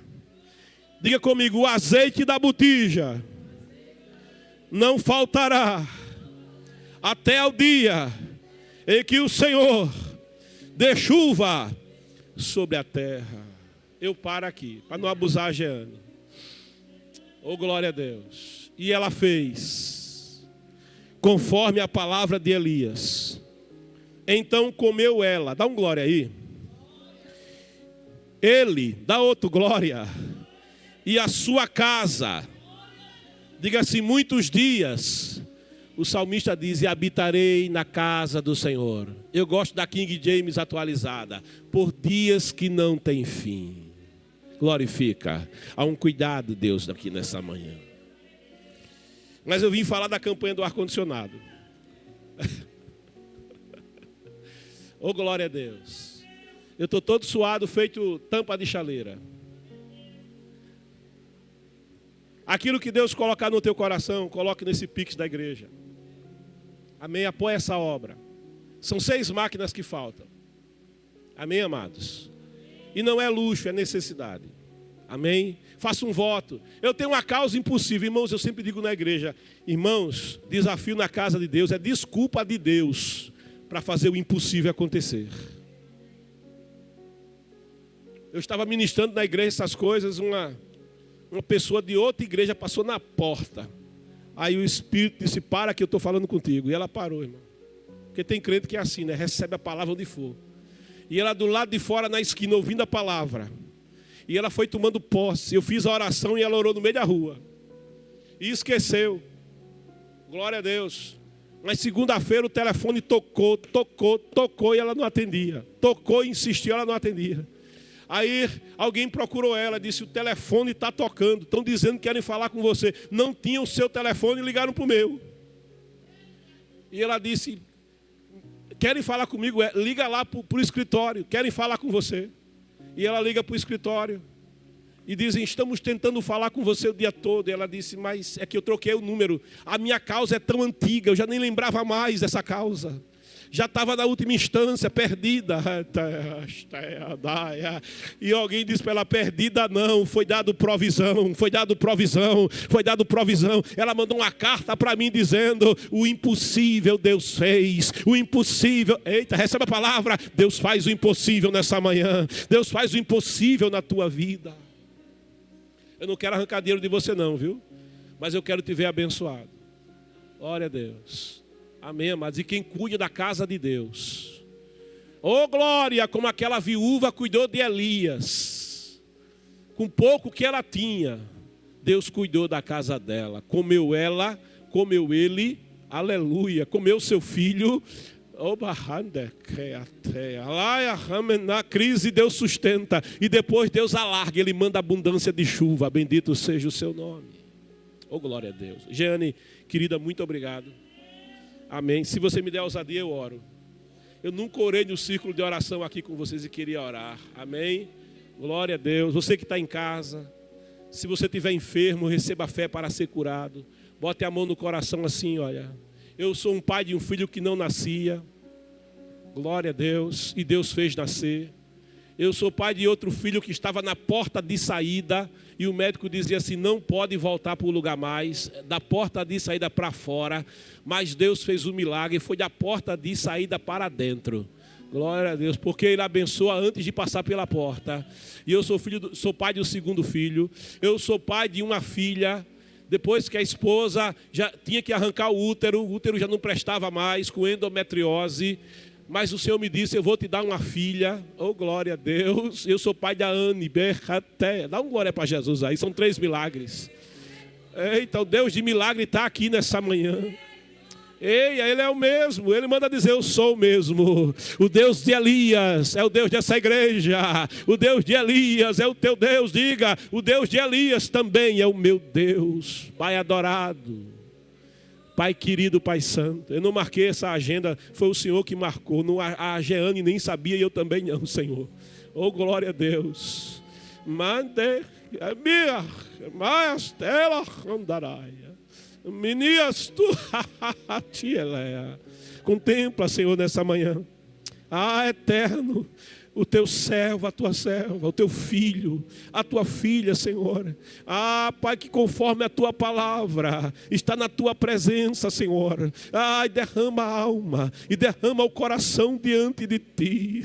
Diga comigo: o azeite da botija não faltará até o dia em que o Senhor dê chuva sobre a terra. Eu paro aqui, para não abusar a Jeane. Oh glória a Deus. E ela fez conforme a palavra de Elias. Então comeu ela. Dá um glória aí. Ele, dá outro glória. E a sua casa. Diga assim: muitos dias. O salmista diz: e habitarei na casa do Senhor. Eu gosto da King James atualizada. Por dias que não tem fim. Glorifica. Há um cuidado, Deus, aqui nessa manhã. Mas eu vim falar da campanha do ar-condicionado. Oh, glória a Deus. Eu estou todo suado, feito tampa de chaleira. Aquilo que Deus colocar no teu coração, coloque nesse Pix da igreja. Amém? Apoia essa obra. São 6 máquinas que faltam. Amém, amados? E não é luxo, é necessidade. Amém? Faça um voto. Eu tenho uma causa impossível. Irmãos, eu sempre digo na igreja: irmãos, desafio na casa de Deus é desculpa de Deus para fazer o impossível acontecer. Eu estava ministrando na igreja essas coisas, uma pessoa de outra igreja passou na porta. Aí o Espírito disse: para que eu estou falando contigo. E ela parou, irmão. Porque tem crente que é assim, né? Recebe a palavra onde for. E ela do lado de fora, na esquina, ouvindo a palavra. E ela foi tomando posse. Eu fiz a oração e ela orou no meio da rua. E esqueceu. Glória a Deus. Mas segunda-feira o telefone tocou e ela não atendia. Tocou e insistiu, ela não atendia. Aí alguém procurou ela, disse: o telefone está tocando. Estão dizendo que querem falar com você. Não tinha o seu telefone e ligaram para o meu. E ela disse: querem falar comigo? Liga lá para o escritório. Querem falar com você. E ela liga para o escritório. E dizem: estamos tentando falar com você o dia todo. E ela disse: mas é que eu troquei o número. A minha causa é tão antiga, eu já nem lembrava mais dessa causa. Já estava na última instância, perdida. E alguém disse para ela: perdida não, foi dado provisão, foi dado provisão, foi dado provisão. Ela mandou uma carta para mim dizendo: o impossível Deus fez, o impossível. Eita, recebe a palavra. Deus faz o impossível nessa manhã. Deus faz o impossível na tua vida. Eu não quero arrancar dinheiro de você não, viu? Mas eu quero te ver abençoado. Glória a Deus. Amém, amados. E quem cuida da casa de Deus. Oh, glória, como aquela viúva cuidou de Elias. Com pouco que ela tinha, Deus cuidou da casa dela. Comeu ela, comeu ele aleluia, comeu seu filho. Na crise Deus sustenta, e depois Deus alarga, Ele manda abundância de chuva. Bendito seja o seu nome. Oh, glória a Deus. Jeane, querida, muito obrigado. Amém. Se você me der ousadia, eu oro. Eu nunca orei no círculo de oração aqui com vocês e queria orar. Amém. Glória a Deus. Você que está em casa, se você estiver enfermo, receba fé para ser curado. Bote a mão no coração assim, olha. Eu sou um pai de um filho que não nascia. Glória a Deus. E Deus fez nascer. Eu sou pai de outro filho que estava na porta de saída. E o médico dizia assim, não pode voltar para o lugar mais. Da porta de saída para fora. Mas Deus fez um milagre. Foi da porta de saída para dentro. Glória a Deus, porque Ele abençoa antes de passar pela porta. E eu sou pai de um segundo filho. Eu sou pai de uma filha. Depois que a esposa já tinha que arrancar o útero já não prestava mais, com endometriose. Mas o Senhor me disse, eu vou te dar uma filha. Oh, glória a Deus. Eu sou pai da Anne Berraté. Dá um glória para Jesus aí, são 3 milagres. Eita, o Deus de milagre está aqui nessa manhã. Ei, Ele é o mesmo, Ele manda dizer, eu sou o mesmo. O Deus de Elias é o Deus dessa igreja. O Deus de Elias é o teu Deus, diga. O Deus de Elias também é o meu Deus. Pai adorado, Pai querido, Pai santo. Eu não marquei essa agenda, foi o Senhor que marcou. A Jeane nem sabia e eu também não, Senhor. Oh, glória a Deus. Mande a minha, mas tela andaraia. Menias, tu contempla, Senhor, nessa manhã. Ah, eterno, o teu servo, a tua serva, o teu filho, a tua filha, Senhor. Ah, Pai, que conforme a tua palavra está na tua presença, Senhor. Ah, e derrama a alma e derrama o coração diante de ti.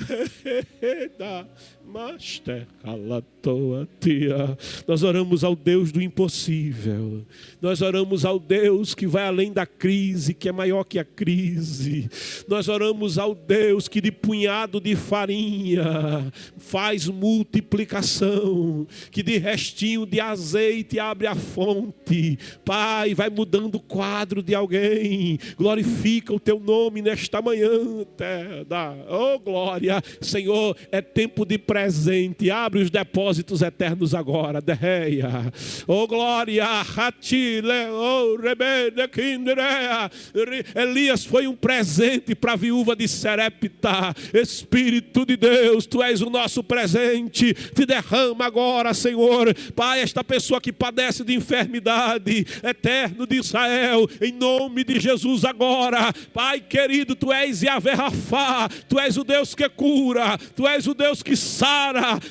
Nós oramos ao Deus do impossível. Nós oramos ao Deus que vai além da crise, que é maior que a crise. Nós oramos ao Deus que de punhado de farinha faz multiplicação, que de restinho de azeite abre a fonte. Pai, vai mudando o quadro de alguém. Glorifica o teu nome nesta manhã. Oh, glória. Senhor, é tempo de presente. Abre os depósitos eternos agora. Derreia. Oh, glória. Elias foi um presente para a viúva de Serepta. Espírito de Deus, tu és o nosso presente. Te derrama agora, Senhor. Pai, esta pessoa que padece de enfermidade, eterno de Israel, em nome de Jesus agora. Pai querido, tu és Yahvé Rafá. Tu és o Deus que cura. Tu és o Deus que sara.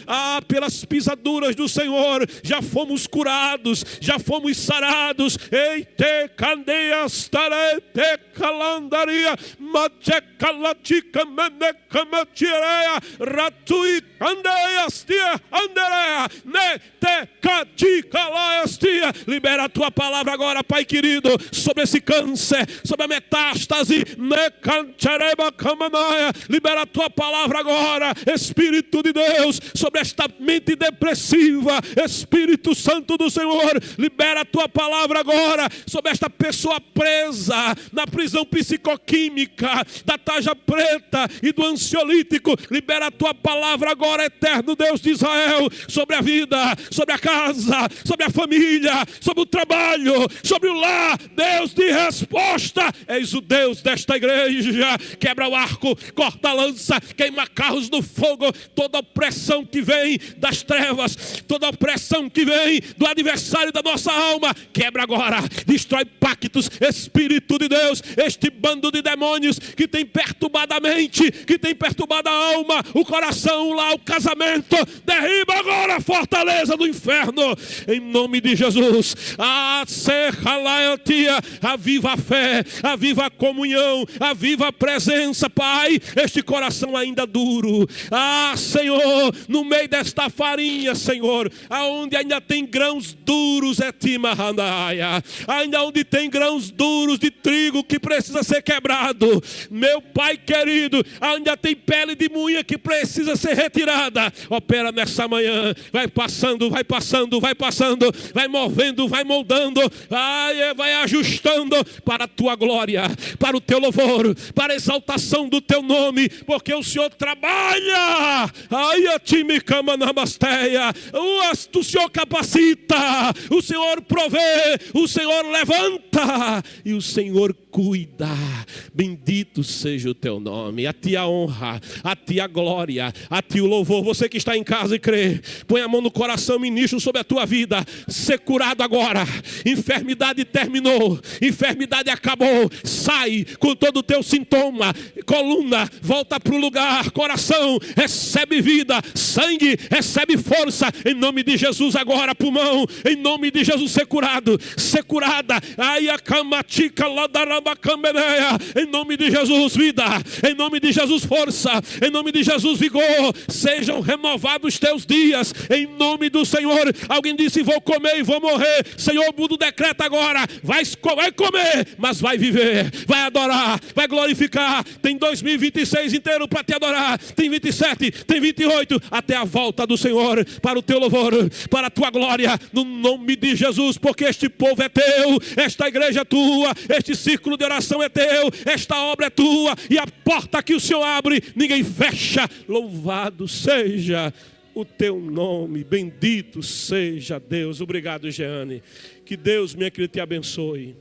Ah, pelas pisaduras do Senhor já fomos curados, já fomos sarados. Eite candeias tarete calandaria matecalatica menecamatireia ratui candeias tia anderea netecaticalaias tia. Libera a tua palavra agora, Pai querido, sobre esse câncer, sobre a metástase. Necanchereba camanaia. Libera a tua palavra agora, Espírito de Deus, sobre esta mente depressiva. Espírito Santo do Senhor, libera a tua palavra agora sobre esta pessoa presa na prisão psicoquímica da tarja preta e do ansiolítico. Libera a tua palavra agora, eterno Deus de Israel, sobre a vida, sobre a casa, sobre a família, sobre o trabalho, sobre o lar. Deus de resposta, és o Deus desta igreja. Quebra o arco, corta a lança, queima carros no fogo. Toda opressão que vem das trevas, toda opressão que vem do adversário da nossa alma, quebra agora, destrói pactos. Espírito de Deus, este bando de demônios que tem perturbado a mente, que tem perturbado a alma, o coração lá, o casamento, derriba agora a fortaleza do inferno, em nome de Jesus. Aviva a fé, aviva a comunhão, aviva a presença, Pai. Este coração ainda duro, Senhor, Senhor, no meio desta farinha, Senhor, aonde ainda tem grãos duros, ainda onde tem grãos duros de trigo que precisa ser quebrado, meu Pai querido, ainda tem pele de moinha que precisa ser retirada. Opera nessa manhã, vai passando, vai passando, vai passando, vai movendo, vai moldando, vai ajustando para a tua glória, para o teu louvor, para a exaltação do teu nome, porque o Senhor trabalha, o Senhor capacita, o Senhor provê, o Senhor levanta e o Senhor cuida. Bendito seja o teu nome. A ti a honra, a ti a glória, a ti o louvor. Você que está em casa e crê, põe a mão no coração, ministro sobre a tua vida. Ser curado agora. Enfermidade terminou, enfermidade acabou. Sai com todo o teu sintoma. Coluna, volta para o lugar. Coração, recebe vida. Sangue, recebe força. Em nome de Jesus agora, pulmão. Em nome de Jesus, ser curado, ser curada. Ai, a camatica lá da em nome de Jesus, vida. Em nome de Jesus, força. Em nome de Jesus, vigor. Sejam renovados os teus dias. Em nome do Senhor. Alguém disse: vou comer e vou morrer. Senhor, muda o decreto agora. Vai comer, mas vai viver. Vai adorar, vai glorificar. Tem 2026 inteiro para te adorar. Tem 27, tem 28. Até a volta do Senhor. Para o teu louvor, para a tua glória. No nome de Jesus. Porque este povo é teu. Esta igreja é tua. Este círculo de oração é teu, esta obra é tua, e a porta que o Senhor abre, ninguém fecha. Louvado seja o teu nome, bendito seja Deus. Obrigado, Jeane. Que Deus, minha querida, te abençoe.